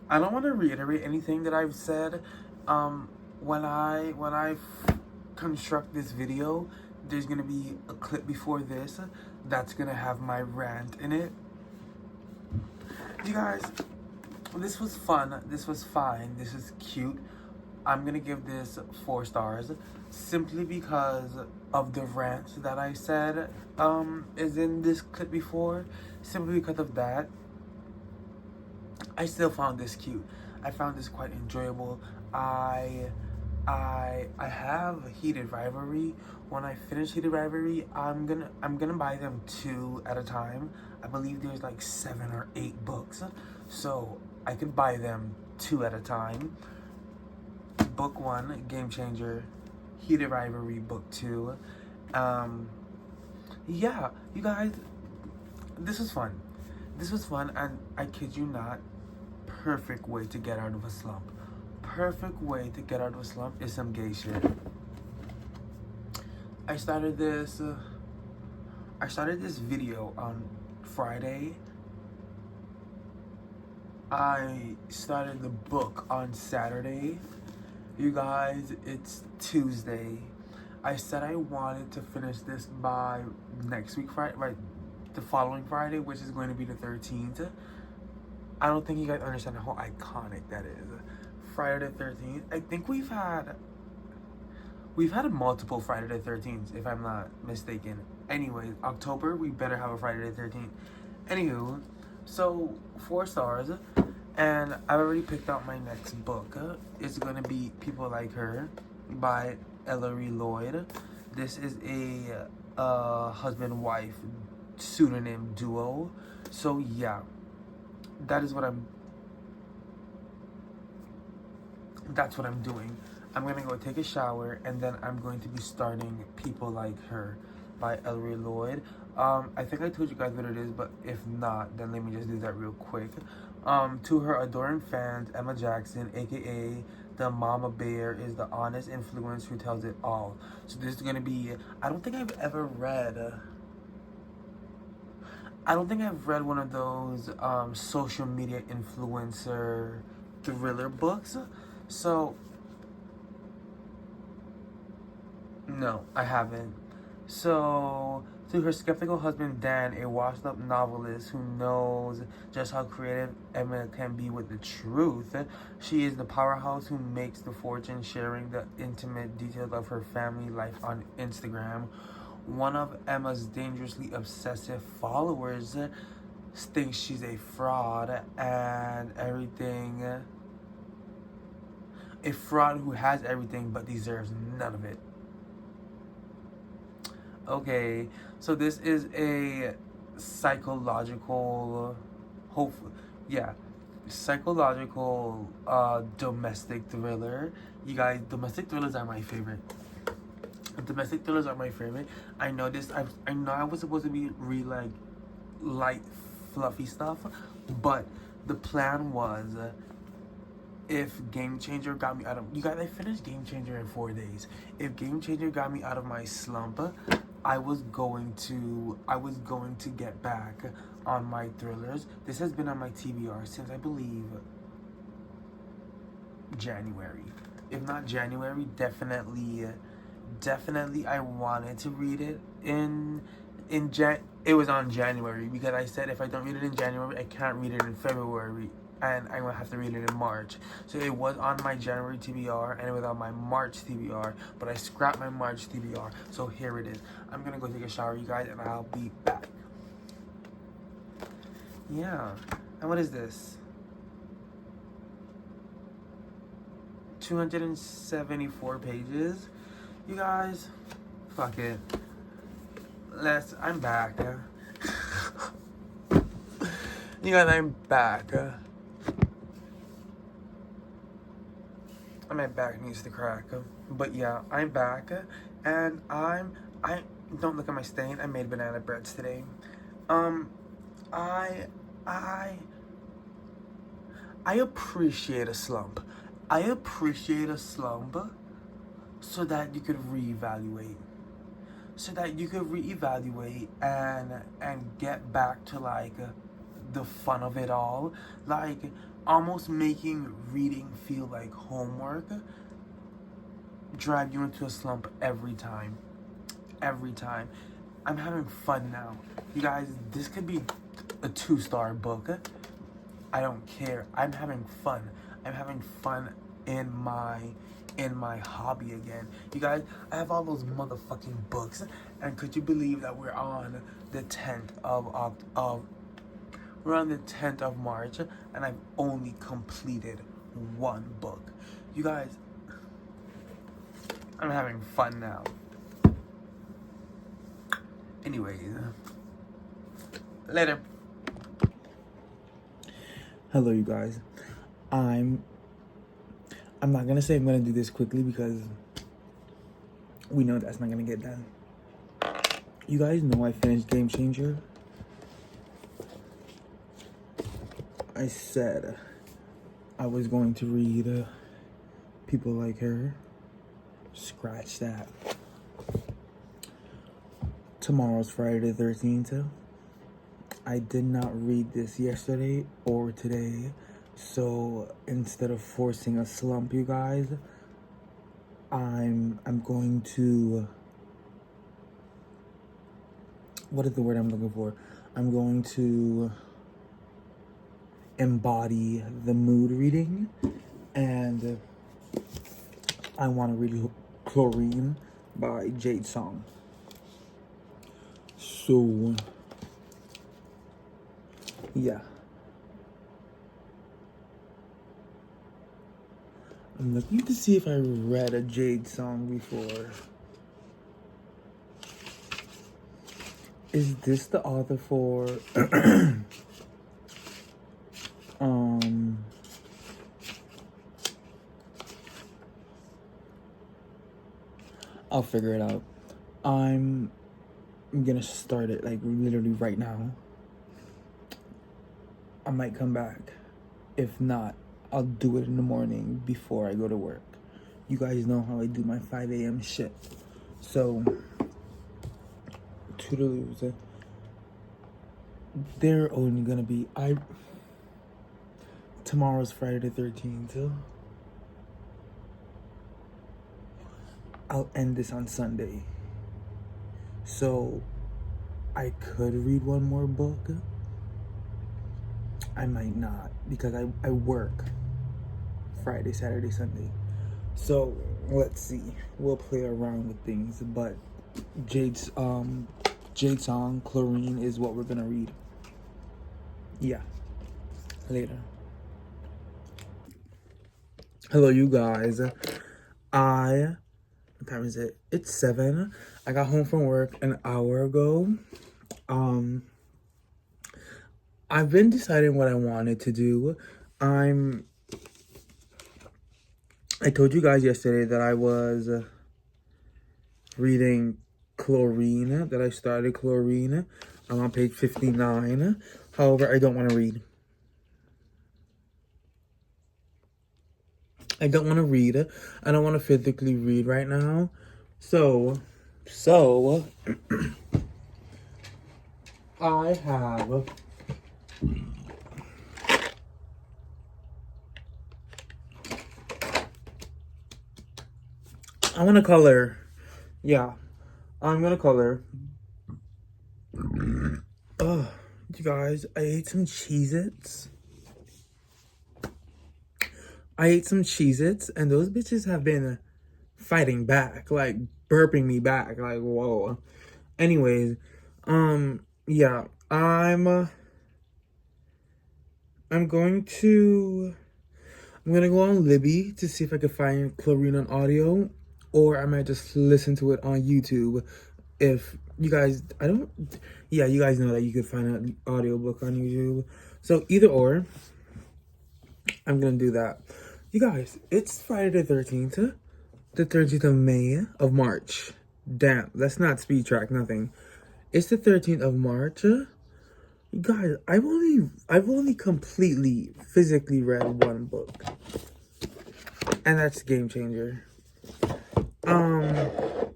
I don't want to reiterate anything that I've said. When I construct this video, there's gonna be a clip before this that's gonna have my rant in it. You guys, this was fun. This was fine. This is cute. I'm gonna give this 4 stars simply because of the rant that I said is in this clip before. Simply because of that, I still found this cute. I found this quite enjoyable. I have Heated Rivalry. When I finish Heated Rivalry, I'm gonna buy them 2 at a time. I believe there's like 7 or 8 books. So I could buy them 2 at a time. Book 1, Game Changer, Heated Rivalry, Book 2. Yeah, you guys, this was fun. This was fun, and I kid you not, perfect way to get out of a slump. Perfect way to get out of a slump is some gay shit. I started this video on Friday. I started the book on Saturday. You guys, it's Tuesday. I said I wanted to finish this by next week, Friday, right? The following Friday, which is going to be the 13th. I don't think you guys understand how iconic that is. Friday the 13th. I think we've had multiple Friday the 13th, if I'm not mistaken. Anyways, October, we better have a Friday the 13th. Anywho, so 4 stars. And I've already picked out my next book. It's going to be People Like Her by Ellery Lloyd. This is a husband-wife pseudonym duo. So yeah, that's what I'm doing. I'm gonna go take a shower, and then I'm going to be starting People Like Her by Ellery Lloyd. I think I told you guys what it is, but if not, then let me just do that real quick. To her adoring fans, Emma Jackson, aka the Mama Bear, is the honest influence who tells it all. So this is gonna be, I don't think I've read one of those social media influencer thriller books. So no, I haven't. So, to her skeptical husband Dan, a washed-up novelist who knows just how creative Emma can be with the truth, she is the powerhouse who makes the fortune sharing the intimate details of her family life on Instagram. One of Emma's dangerously obsessive followers thinks she's a fraud and everything. A fraud who has everything but deserves none of it. Okay, so this is a psychological, psychological domestic thriller. You guys, domestic thrillers are my favorite. Domestic thrillers are my favorite. I know this. I know I was supposed to be really like light, fluffy stuff, but the plan was, if Game Changer got me out of, you guys, I finished Game Changer in 4 days. If Game Changer got me out of my slump, I was going to get back on my thrillers. This has been on my TBR since, I believe, January. If not January, definitely I wanted to read it it was on January, because I said if I don't read it in January, I can't read it in February, and I'm gonna have to read it in March. So it was on my January TBR and it was on my March TBR, but I scrapped my March TBR. So here it is. I'm gonna go take a shower, you guys, and I'll be back. Yeah. And what is this? 274 pages. You guys, fuck it. I'm back. You guys, I'm back. My back needs to crack. But yeah, I'm back. And I don't look at my stain. I made banana breads today. I appreciate a slump. I appreciate a slump so that you could reevaluate. And get back to like the fun of it all. Like almost making reading feel like homework drive you into a slump every time. I'm having fun now. You guys, this could be a 2-star book. I don't care. I'm having fun. I'm having fun in my hobby again. You guys, I have all those motherfucking books, and could you believe that we're on the 10th of March, and I've only completed 1 book. You guys, I'm having fun now. Anyways, later. Hello, you guys. I'm not gonna say I'm gonna do this quickly because we know that's not gonna get done. You guys know I finished Game Changer. I said I was going to read People Like Her. Scratch that. Tomorrow's Friday the 13th. I did not read this yesterday or today, so instead of forcing a slump, you guys, I'm going to, what is the word I'm looking for? I'm going to embody the mood reading, and I want to read Chlorine by Jade Song. So yeah, I'm looking to see if I read a Jade Song before. Is this the author for I'll figure it out. I'm gonna start it like literally right now. I might come back. If not, I'll do it in the morning before I go to work. You guys know how I do my 5 a.m. shit. So, toodaloos. They're only gonna be tomorrow's Friday the 13th. I'll end this on Sunday. So I could read one more book. I might not because I work Friday, Saturday, Sunday. So let's see. We'll play around with things, but Jade Song, Chlorine is what we're gonna read. Yeah. Later. Hello, you guys. What time is it? It's 7. I got home from work an hour ago. I've been deciding what I wanted to do. I told you guys yesterday that I was reading Chlorine, that I started Chlorine. I'm on page 59. However, I don't want to read. I don't want to read. I don't want to physically read right now. So I have I want to color. Yeah, I'm gonna color. Oh, you guys, I ate some Cheez-Its. And those bitches have been fighting back, like burping me back, like whoa. Anyways, yeah, I'm gonna go on Libby to see if I can find Chlorine on audio, or I might just listen to it on YouTube. If you guys, you guys know that you could find an audiobook on YouTube. So either or, I'm gonna do that. You guys, it's Friday the 13th, the 13th of May of March. Damn, let's not speed track nothing. It's the 13th of March. You guys, I've only completely physically read one book, and that's Game Changer. I'm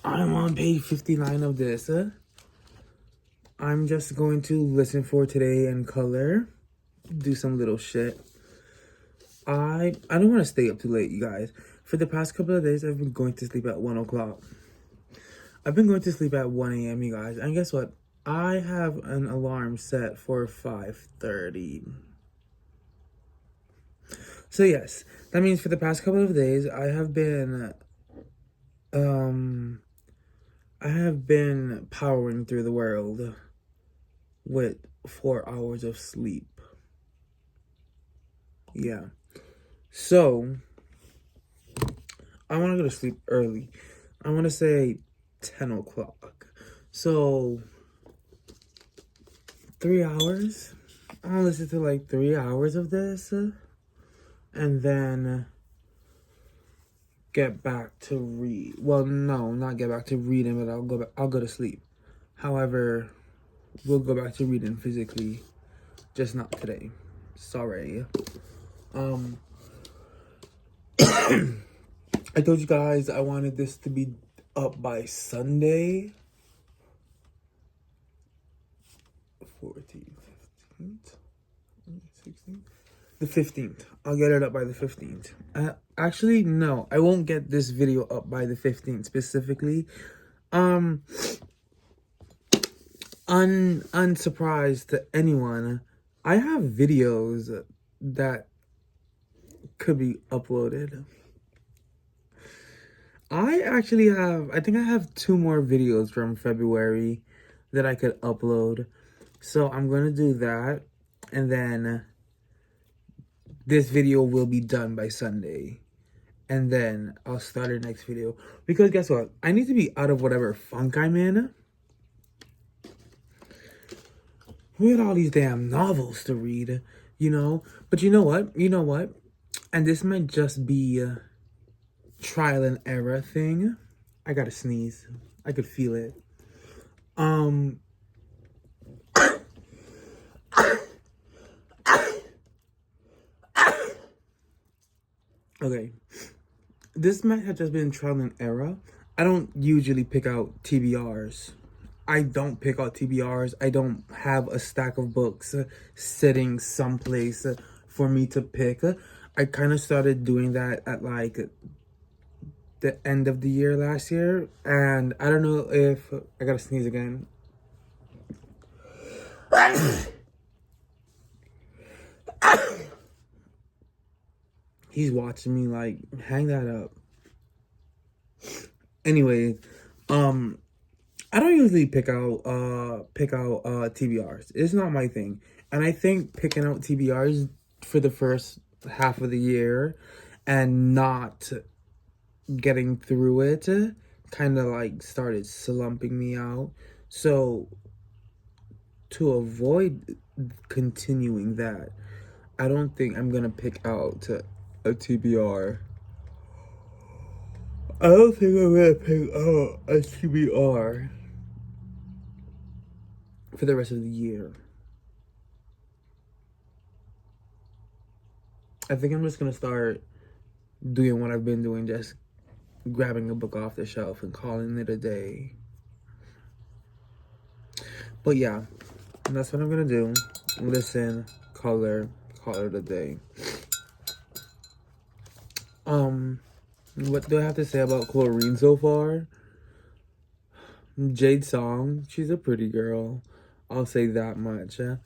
on page 59 of this. I'm just going to listen for today and color, do some little shit. I don't want to stay up too late, you guys. For the past couple of days, I've been going to sleep at 1 o'clock. I've been going to sleep at 1 a.m., you guys. And guess what? I have an alarm set for 5:30. So yes, that means for the past couple of days, I have been powering through the world with 4 hours of sleep. Yeah. So, I want to go to sleep early. I want to say 10 o'clock. So, 3 hours. I'll listen to like 3 hours of this, and then get back to read. Well, no, not get back to reading, but I'll go to sleep. However, we'll go back to reading physically, just not today. Sorry. I told you guys I wanted this to be up by Sunday. 14th, 15th, 16th. The 15th. I'll get it up by the 15th. Actually, no, I won't get this video up by the 15th specifically. Unsurprised to anyone, I have videos that could be uploaded. I think I have 2 more videos from February that I could upload. So I'm going to do that. And then this video will be done by Sunday. And then I'll start the next video. Because guess what? I need to be out of whatever funk I'm in. We had all these damn novels to read, you know? But you know what? And this might just be a trial and error thing. I gotta sneeze. I could feel it. Okay. This might have just been trial and error. I don't usually pick out TBRs. I don't pick out TBRs. I don't have a stack of books sitting someplace for me to pick. I kind of started doing that at like the end of the year last year. And I don't know if... I gotta sneeze again. He's watching me like, hang that up. Anyway, I don't usually pick out TBRs. It's not my thing. And I think picking out TBRs for the first half of the year and not getting through it kind of like started slumping me out. So to avoid continuing that, I don't think I'm gonna pick out a TBR. I don't think I'm gonna pick out a TBR for the rest of the year. I think I'm just gonna start doing what I've been doing, just grabbing a book off the shelf and calling it a day. But yeah, that's what I'm gonna do. Listen, call it a day. What do I have to say about Chlorine so far? Jade Song, she's a pretty girl. I'll say that much. The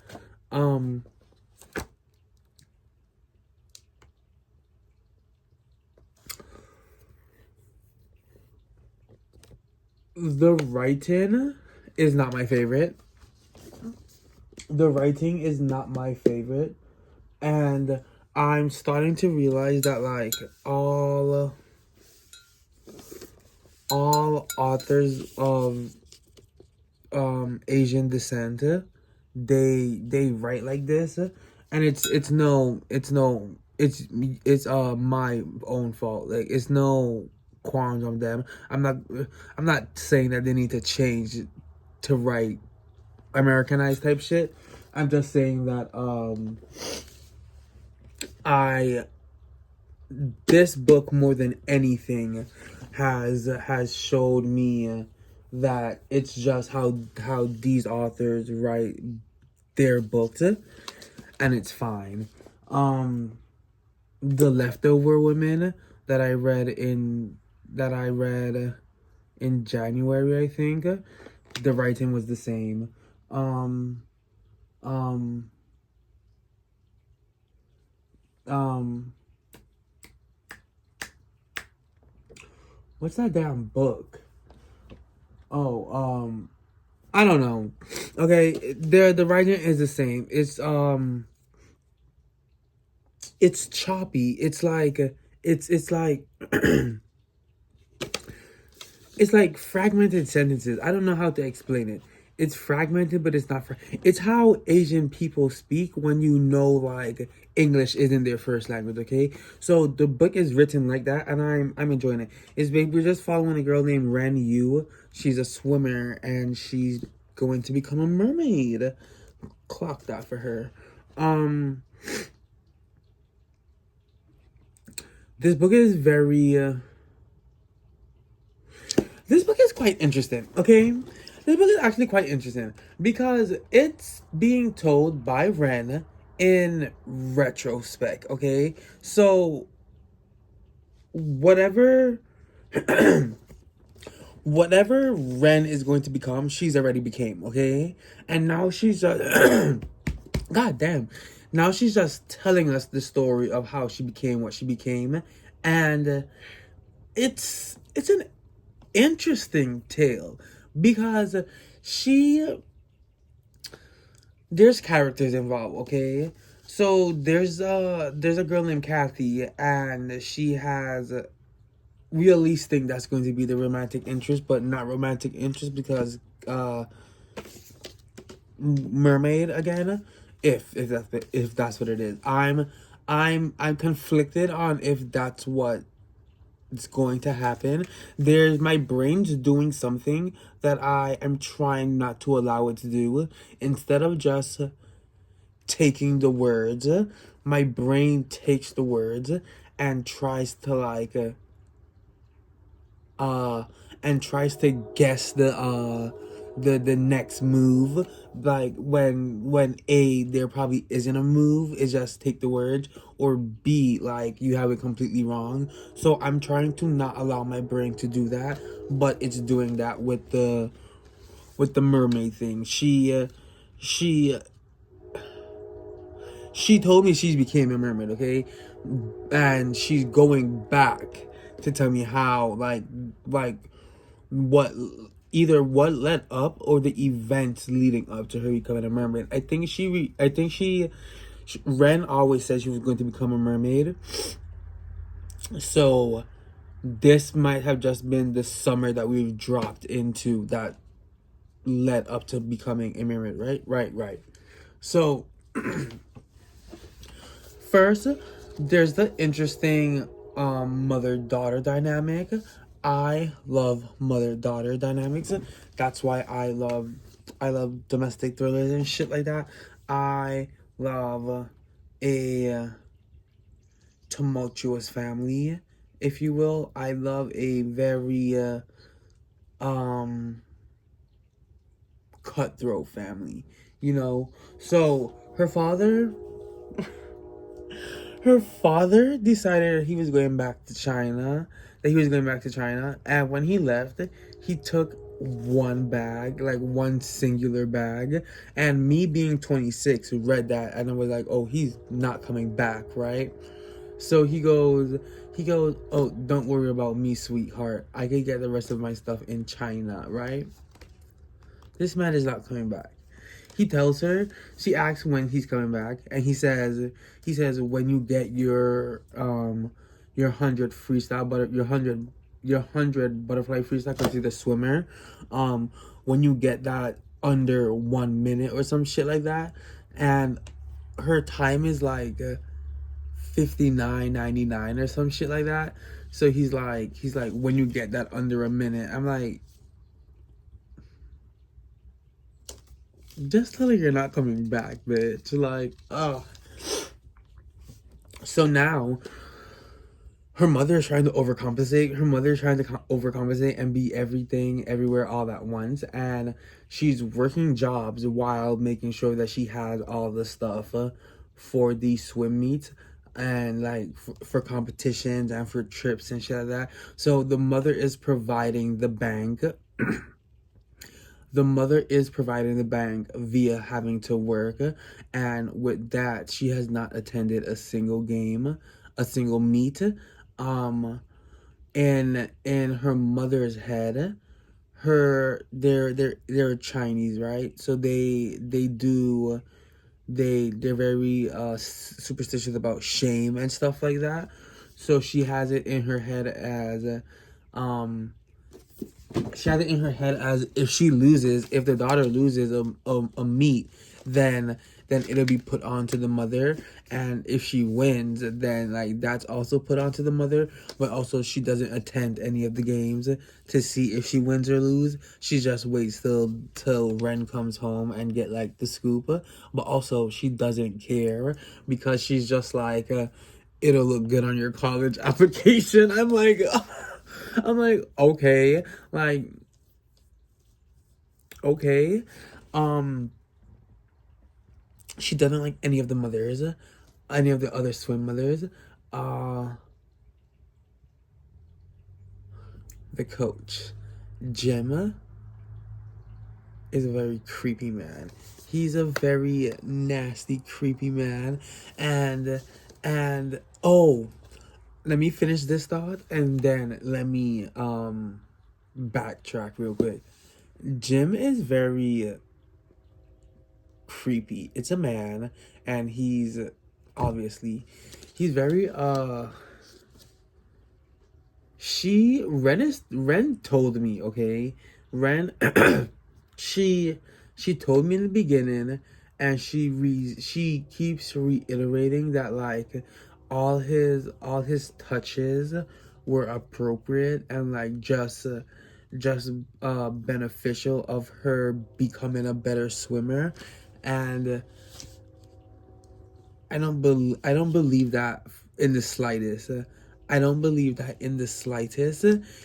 writing is not my favorite. And I'm starting to realize that like all authors of Asian descent, they write like this, and it's my own fault. Like, it's no qualms on them. I'm not saying that they need to change to write Americanized type shit. I'm just saying that this book more than anything has showed me that it's just how these authors write their books, and it's fine. The Leftover Women that I read in January, I think, the writing was the same. What's that damn book? Oh, I don't know. Okay, the writing is the same. It's choppy. It's like it's like it's like fragmented sentences. I don't know how to explain it. it's fragmented, but it's not. It's how Asian people speak when you know like English isn't their first language. Okay, so the book is written like that, and I'm enjoying it. We're just following a girl named Ren Yu. She's a swimmer, and she's going to become a mermaid. Clock that for her. This book is very. This book is quite interesting, okay? This book is actually quite interesting because it's being told by Ren in retrospect, okay? So, whatever whatever Ren is going to become, she's already became, okay? And now she's just God damn. Now she's just telling us the story of how she became what she became, and it's an interesting tale because she there's characters involved, okay? So there's a girl named Kathy, and she has we at least think that's going to be the romantic interest, but not romantic interest because mermaid again, if that's what it is. I'm conflicted on if that's what it's going to happen. There's my brain's doing something that I am trying not to allow it to do. Instead of just taking the words, my brain takes the words and tries to and tries to guess the next move, like when A, there probably isn't a move, it's just take the words, or B, like you have it completely wrong. So I'm trying to not allow my brain to do that, but it's doing that with the mermaid thing. She told me she became a mermaid, okay? And she's going back to tell me how, like what either what led up or the events leading up to her becoming a mermaid. I think Ren always said she was going to become a mermaid. So this might have just been the summer that we've dropped into that led up to becoming a mermaid, right? Right. So first, there's the interesting mother-daughter dynamic. I love mother-daughter dynamics. That's why I love domestic thrillers and shit like that. I love a tumultuous family, if you will. I love a very cutthroat family, you know. So her father decided he was going back to China, and when he left, he took one bag, like one singular bag, and me being 26 read that and I was like, oh, he's not coming back, right? So he goes, oh, don't worry about me, sweetheart. I can get the rest of my stuff in China, right? This man is not coming back. He tells her, she asks when he's coming back, and he says when you get your 100 freestyle, but your 100 butterfly freestyle, because he's a swimmer, when you get that under 1 minute or some shit like that, and her time is like 59.99 or some shit like that. So he's like when you get that under a minute, I'm like, just tell her you're not coming back, bitch. Like, oh. So now, her mother is trying to overcompensate. Her mother is trying to overcompensate and be everything, everywhere, all at once. And she's working jobs while making sure that she has all the stuff for these swim meets and like for competitions and for trips and shit like that. So the mother is providing the bank. The mother is providing the bank via having to work, and with that, she has not attended a single game, a single meet. In her mother's head, they're Chinese, right? So they're very superstitious about shame and stuff like that. So she has it in her head as she has it in her head as if their daughter loses a meet, then it'll be put onto the mother, and if she wins, then like that's also put onto the mother. But also she doesn't attend any of the games to see if she wins or lose. She just waits till Ren comes home and get like the scoop. But also she doesn't care because she's just like, it'll look good on your college application. I'm like, okay, like, okay. Um, she doesn't like any of the mothers, any of the other swim mothers. Uh, the coach, Jim, is a very creepy man. He's a very nasty, creepy man, and oh, let me finish this thought and then let me backtrack real quick. Jim is very creepy. It's a man, and obviously he's very Ren told me, okay? Ren she told me in the beginning, and she keeps reiterating that like all his touches were appropriate and like just beneficial of her becoming a better swimmer. And I don't believe that in the slightest. I don't believe that in the slightest.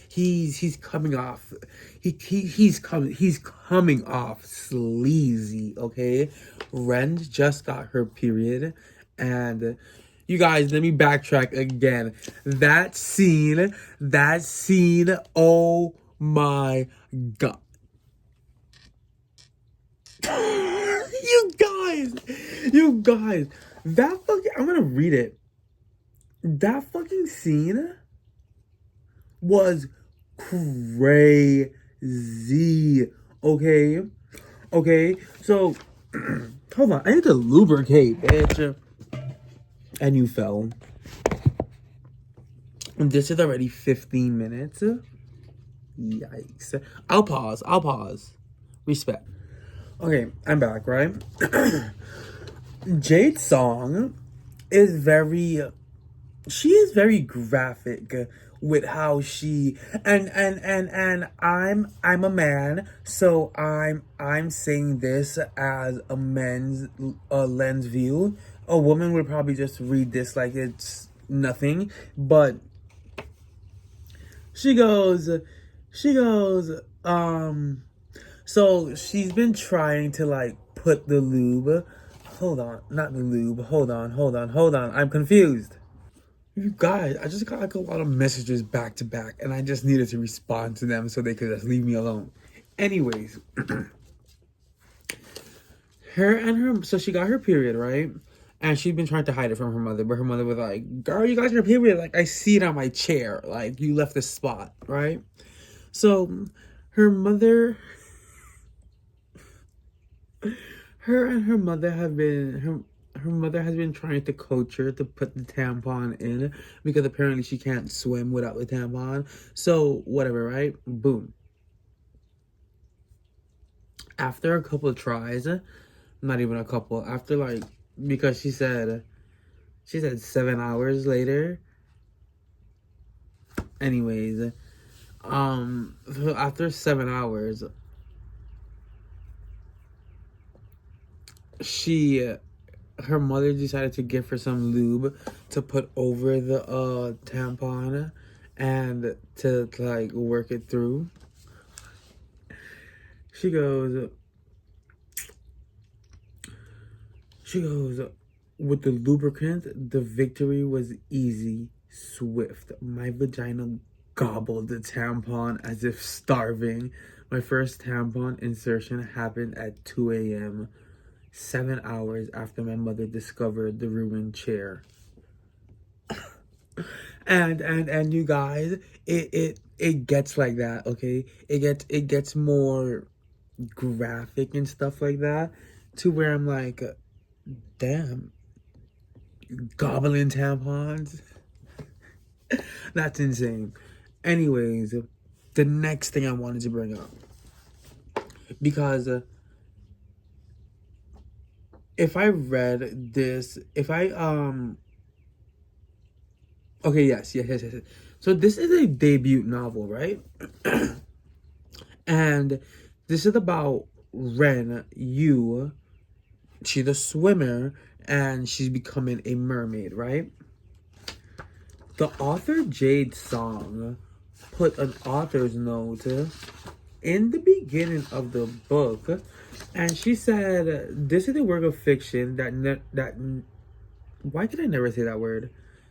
He's coming off. He's coming off sleazy. Okay, Ren just got her period, and you guys, let me backtrack again. That scene. Oh my god. You guys, that fucking, I'm gonna read it. That fucking scene was crazy. Okay, so hold on, I need to lubricate, bitch. And you fell. And this is already 15 minutes. Yikes. I'll pause. Respect. Okay, I'm back, right? Jade's song is she is very graphic with how she and I'm a man, so I'm saying this as a men's lens view. A woman would probably just read this like it's nothing, but she goes so she's been trying to like put the lube. Hold on, not the lube. Hold on. I'm confused. You guys, I just got like a lot of messages back to back, and I just needed to respond to them so they could just leave me alone. Anyways, so she got her period, right? And she'd been trying to hide it from her mother, but her mother was like, "Girl, you got your period. Like, I see it on my chair. Like, you left the spot, right?" So her mother, her mother have been her mother has been trying to coach her to put the tampon in because apparently she can't swim without the tampon. So whatever, right? Boom. After a couple of tries, not even a couple, after like, because she said 7 hours later. Anyways, so after 7 hours, her mother decided to give her some lube to put over the tampon and to like work it through. She goes, with the lubricant, the victory was easy, swift. My vagina gobbled the tampon as if starving. My first tampon insertion happened at 2 a.m., 7 hours after my mother discovered the ruined chair. And you guys, it gets like that, okay? It gets more graphic and stuff like that, to where I'm like, damn, gobbling tampons. That's insane. Anyways, the next thing I wanted to bring up. Because if I read this, if I okay, yes. So this is a debut novel, right? And this is about Ren Yu. She's a swimmer and she's becoming a mermaid, right? The author Jade Song put an author's note in the beginning of the book, and she said, "This is a work of fiction why could I never say that word?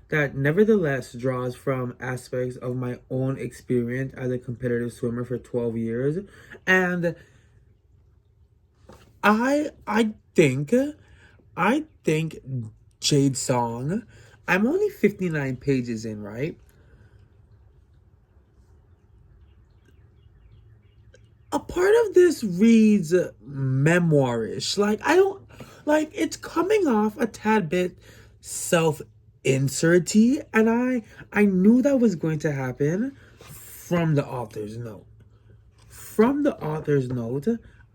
That nevertheless draws from aspects of my own experience as a competitive swimmer for 12 years." And I think Jade Song, I'm only 59 pages in, right? A part of this reads memoirish. Like, I don't, like, it's coming off a tad bit self-inserty, and I knew that was going to happen from the author's note. From the author's note,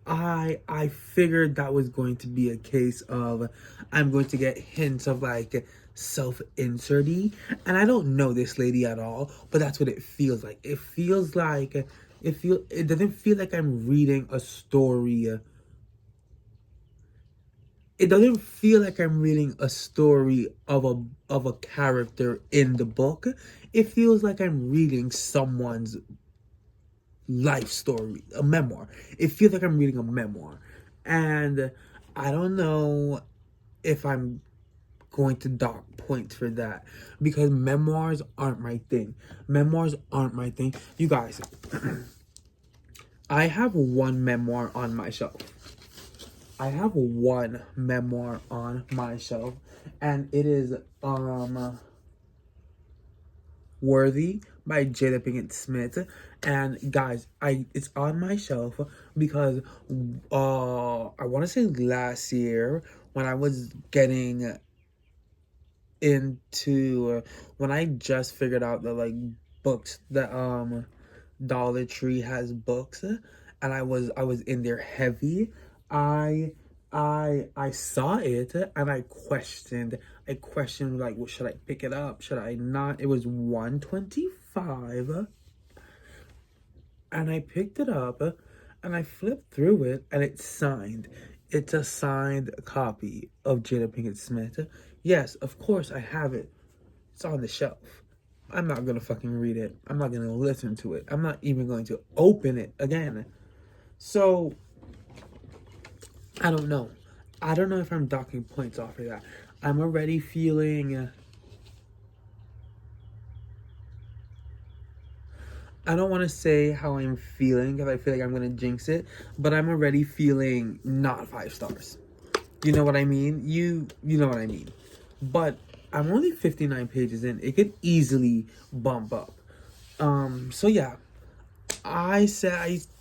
I figured that was going to be a case of I'm going to get hints of like self-inserty, and I don't know this lady at all, but that's what it feels like. It feels like it doesn't feel like I'm reading a story. It doesn't feel like I'm reading a story of a character in the book. It feels like I'm reading someone's life story, a memoir. It feels like I'm reading a memoir. And I don't know if I'm going to dock points for that, because memoirs aren't my thing. Memoirs aren't my thing. You guys, I have one memoir on my shelf. I have one memoir on my shelf, and it is Worthy by Jada Pinkett Smith. And guys, it's on my shelf because I want to say last year when I was getting into when I just figured out that like books that Dollar Tree has books, and I was in there heavy. I saw it and I questioned like, well, should I pick it up? Should I not? It was $125, and I picked it up and I flipped through it and it's signed. It's a signed copy of Jada Pinkett Smith. Yes, of course I have it. It's on the shelf. I'm not gonna fucking read it. I'm not gonna listen to it. I'm not even going to open it again. So I don't know. I don't know if I'm docking points off of that. I'm already feeling. I don't want to say how I'm feeling because I feel like I'm gonna jinx it, but I'm already feeling not 5 stars. You know what I mean? You know what I mean. But I'm only 59 pages in. It could easily bump up. So yeah, I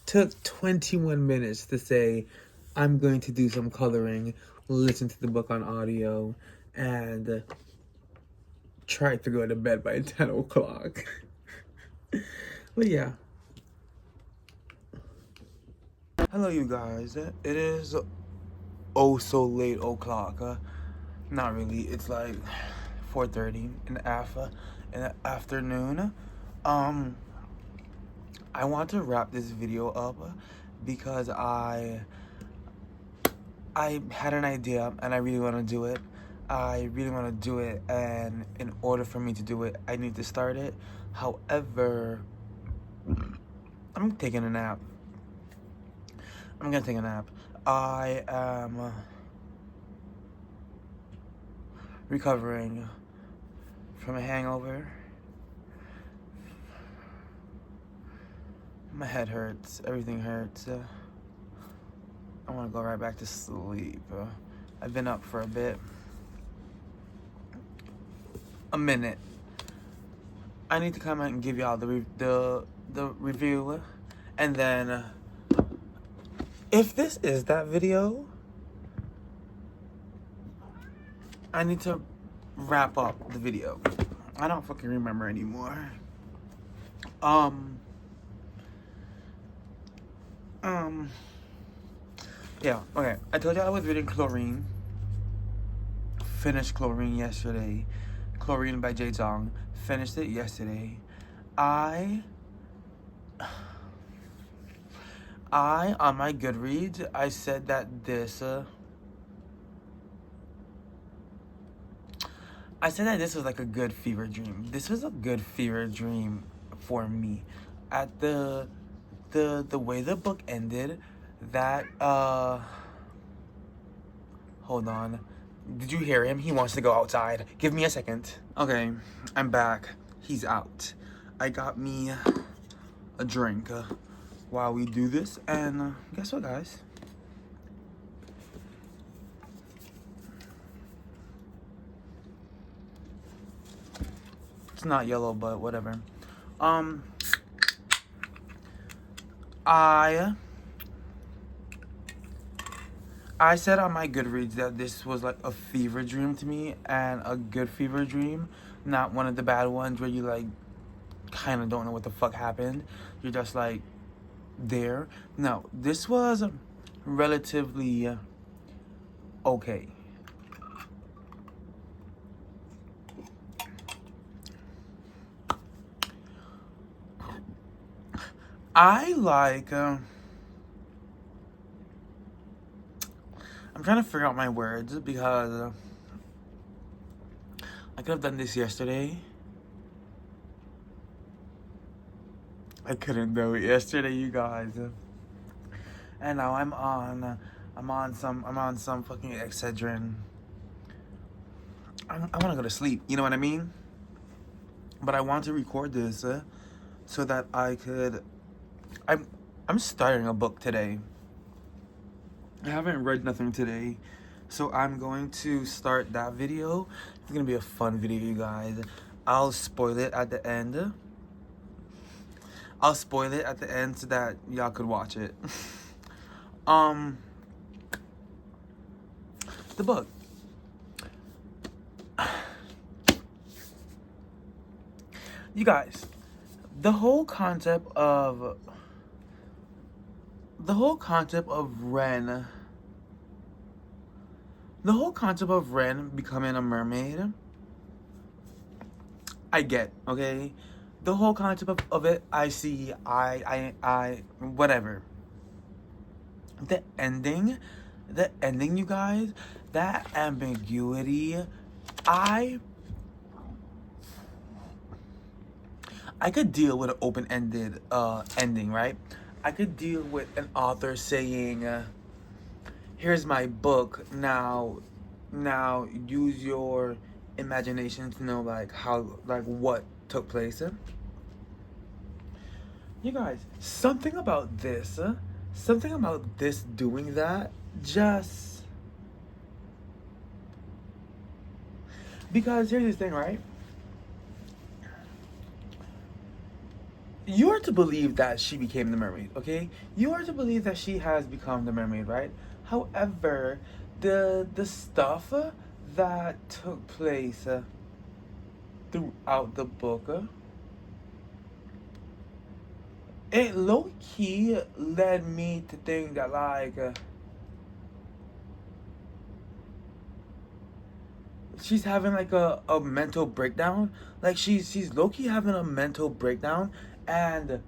took 21 minutes to say I'm going to do some coloring, listen to the book on audio, and try to go to bed by 10 o'clock. But yeah. Hello, you guys. It is oh so late o'clock. Not really. It's like 4:30 in the afternoon. I want to wrap this video up because I had an idea and I really want to do it. And in order for me to do it, I need to start it. However, I'm taking a nap. I'm gonna take a nap. I am recovering from a hangover. My head hurts. Everything hurts. I want to go right back to sleep. I've been up for a bit. A minute. I need to come out and give y'all the review, and then if this is that video, I need to wrap up the video. I don't fucking remember anymore. Um, yeah, okay. I told you I was reading Chlorine. Finished Chlorine yesterday. Chlorine by Jay Zong. Finished it yesterday. I on my Goodreads, I said that this was like a good fever dream. This was a good fever dream for me. At the way the book ended, that hold on. Did you hear him? He wants to go outside. Give me a second. Okay, I'm back. He's out. I got me a drink while we do this, and guess what, guys? It's not yellow, but whatever. I said on my Goodreads that this was like a fever dream to me, and a good fever dream, not one of the bad ones where you like kind of don't know what the fuck happened. You're just like there. No, this was relatively okay. I like. I'm trying to figure out my words because I could have done this yesterday. I couldn't do it yesterday, you guys. And now I'm on some fucking Excedrin. I want to go to sleep. You know what I mean? But I want to record this so that I could. I'm starting a book today. I haven't read nothing today, so I'm going to start that video. It's gonna be a fun video, you guys. I'll spoil it at the end. I'll spoil it at the end so that y'all could watch it. The book. You guys, the whole concept of Ren. The whole concept of Ren becoming a mermaid, I get, okay? The whole concept of it, I see, I, whatever. The ending, you guys, that ambiguity, I could deal with an open-ended ending, right? I could deal with an author saying, here's my book, now use your imagination to know like how, like what took place. You guys, something about this doing that, just because here's the thing, right? You are to believe that she became the mermaid, okay? You are to believe that she has become the mermaid, right? However, the stuff that took place throughout the book, it low-key led me to think that, like, she's having, like, a mental breakdown. Like, she's low-key having a mental breakdown, and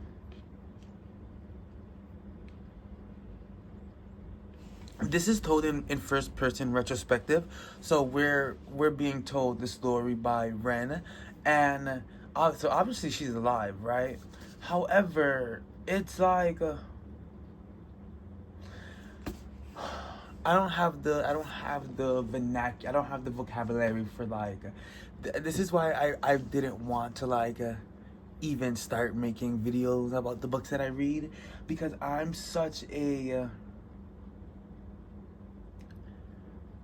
this is told in first person retrospective, so we're being told the story by Ren, and so obviously she's alive, right? However, it's like I don't have the vocabulary for like this is why I didn't want to like even start making videos about the books that I read, because I'm such a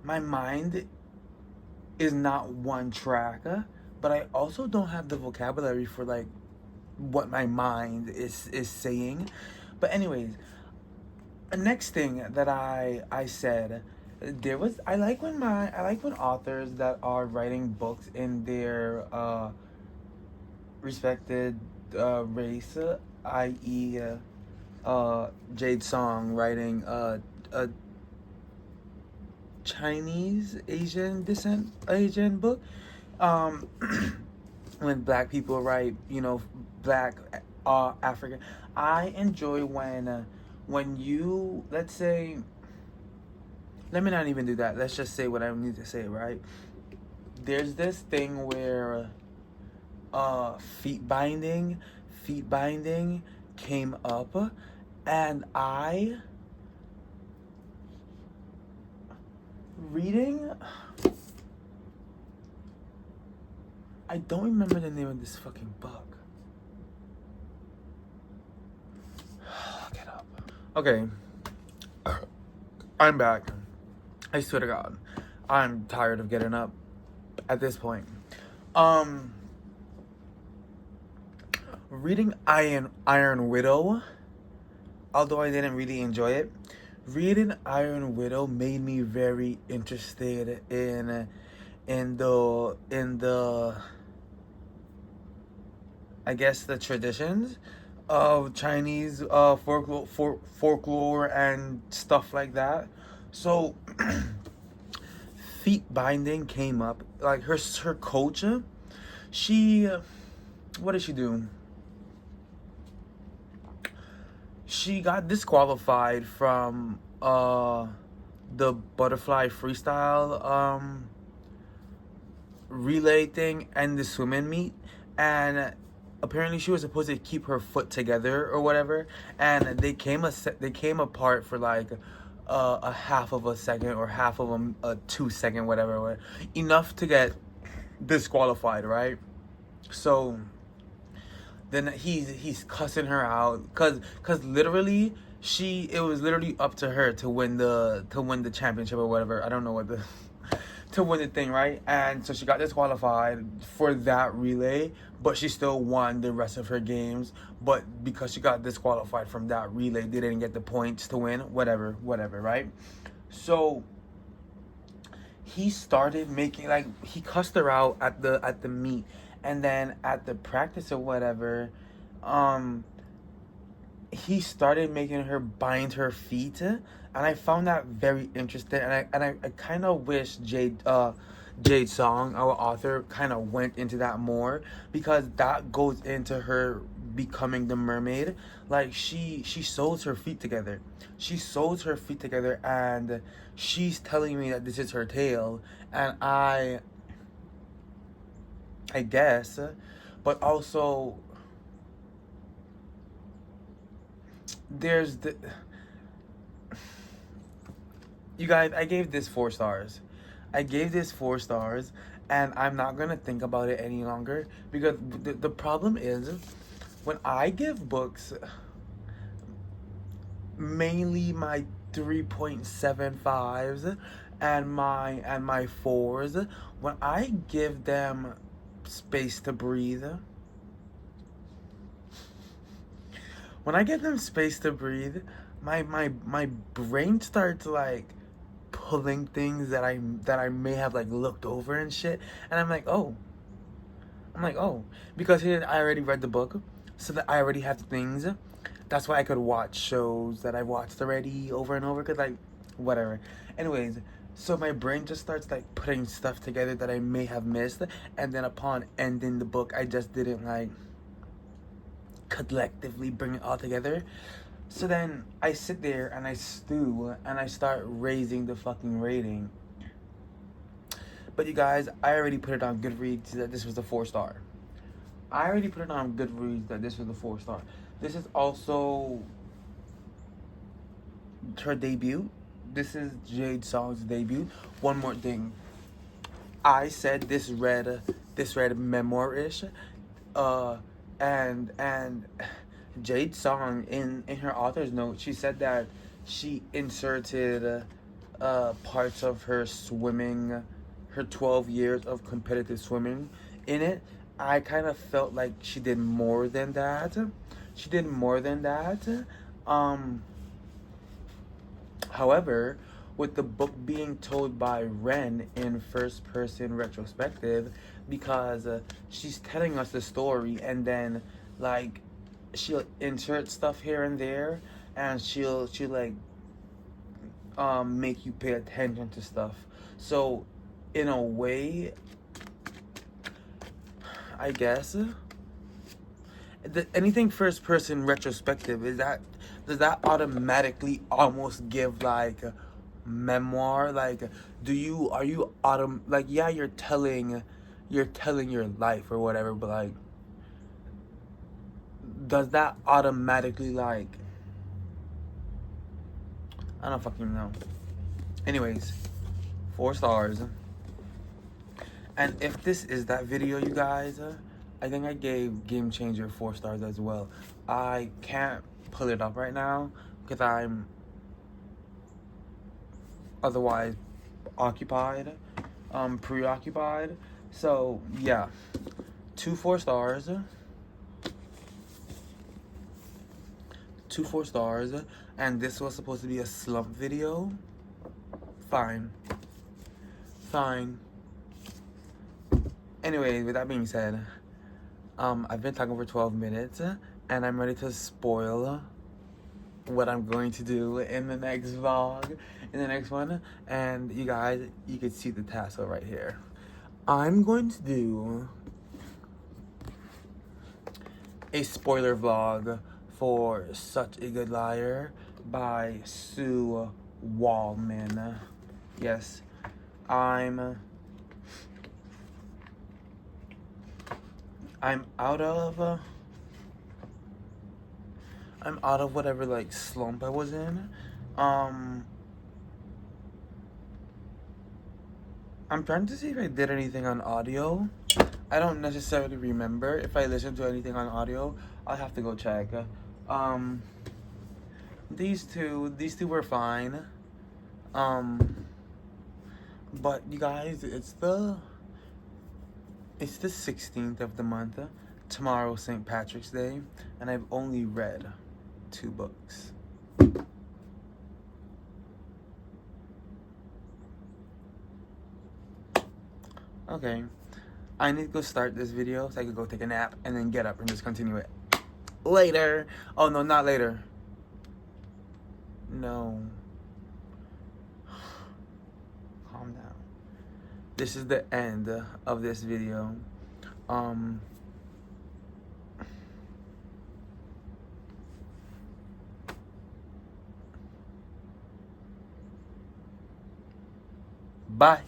my mind is not one track, but I also don't have the vocabulary for like what my mind is saying. But anyways, the next thing that I said, there was I like when authors that are writing books in their respected race, i.e. Jade Song writing a Chinese Asian descent Asian book. Um, when black people write, black African. I enjoy when you, let's say, let me not even do that. Let's just say what I need to say, right? There's this thing where feet binding came up, and reading I don't remember the name of this fucking book. Look it up. Okay. I'm back. I swear to God. I'm tired of getting up at this point. Reading Iron Widow, although I didn't really enjoy it, reading Iron Widow made me very interested in the I guess the traditions of Chinese folklore and stuff like that. So feet binding came up. Like her coach, she what did she do? She got disqualified from the butterfly freestyle relay thing and the swimming meet, and apparently she was supposed to keep her foot together or whatever, and they came apart for like a half of a second or half of a 2 second, whatever, enough to get disqualified, right? So then he's cussing her out cause literally it was literally up to her to win the championship or whatever. I don't know what the to win the thing, right? And so she got disqualified for that relay, but she still won the rest of her games. But because she got disqualified from that relay, they didn't get the points to win. Whatever, right? So he started making, like, he cussed her out at the meet, and then at the practice or whatever, he started making her bind her feet, and I found that very interesting. And I kind of wish Jade Song, our author, kind of went into that more, because that goes into her becoming the mermaid. Like she sews her feet together. She sews her feet together, and she's telling me that this is her tail, and I guess, but also there's the you guys, I gave this 4 stars. And I'm not gonna think about it any longer, because the problem is, when I give books, mainly my 3.75s and my 4s, when I give them space to breathe, my brain starts like pulling things that I may have like looked over and shit, and I'm like, oh, because here I already read the book, so that I already have the things. That's why I could watch shows that I watched already over and over, cause like whatever. Anyways, so my brain just starts like putting stuff together that I may have missed, and then upon ending the book, I just didn't like collectively bring it all together. So then I sit there and I stew and I start raising the fucking rating. But you guys, I already put it on Goodreads that this was a 4-star. This is also her debut. This is Jade Song's debut. One more thing. I said this read memoir-ish. And Jade Song, in her author's note, she said that she inserted parts of her swimming, her 12 years of competitive swimming in it. I kind of felt like she did more than that. However, with the book being told by Ren in first person retrospective, because she's telling us the story, and then like she'll insert stuff here and there, and she'll like make you pay attention to stuff. So in a way, I guess anything first person retrospective, does that automatically almost give like memoir? Like, are you like, yeah, you're telling your life or whatever, but like, does that automatically like, I don't fucking know. Anyways, 4 stars. And if this is that video, you guys, I think I gave Game Changer 4 stars as well. I can't pull it up right now because I'm otherwise occupied, preoccupied. So yeah, 2 4 stars, 2 4 stars, and this was supposed to be a slump video. Fine. Anyway, with that being said, I've been talking for 12 minutes, and I'm ready to spoil what I'm going to do in the next vlog, in the next one. And you guys, you can see the tassel right here. I'm going to do a spoiler vlog for Such a Good Liar by Sue Wallman. Yes, I'm out of whatever like slump I was in. I'm trying to see if I did anything on audio. I don't necessarily remember if I listened to anything on audio. I'll have to go check. These two were fine. But you guys, it's the 16th of the month. Tomorrow, St. Patrick's Day, and I've only read 2 books. Okay, I need to go start this video so I can go take a nap and then get up and just continue it later. Oh no, not later. No. Calm down. This is the end of this video. Bye.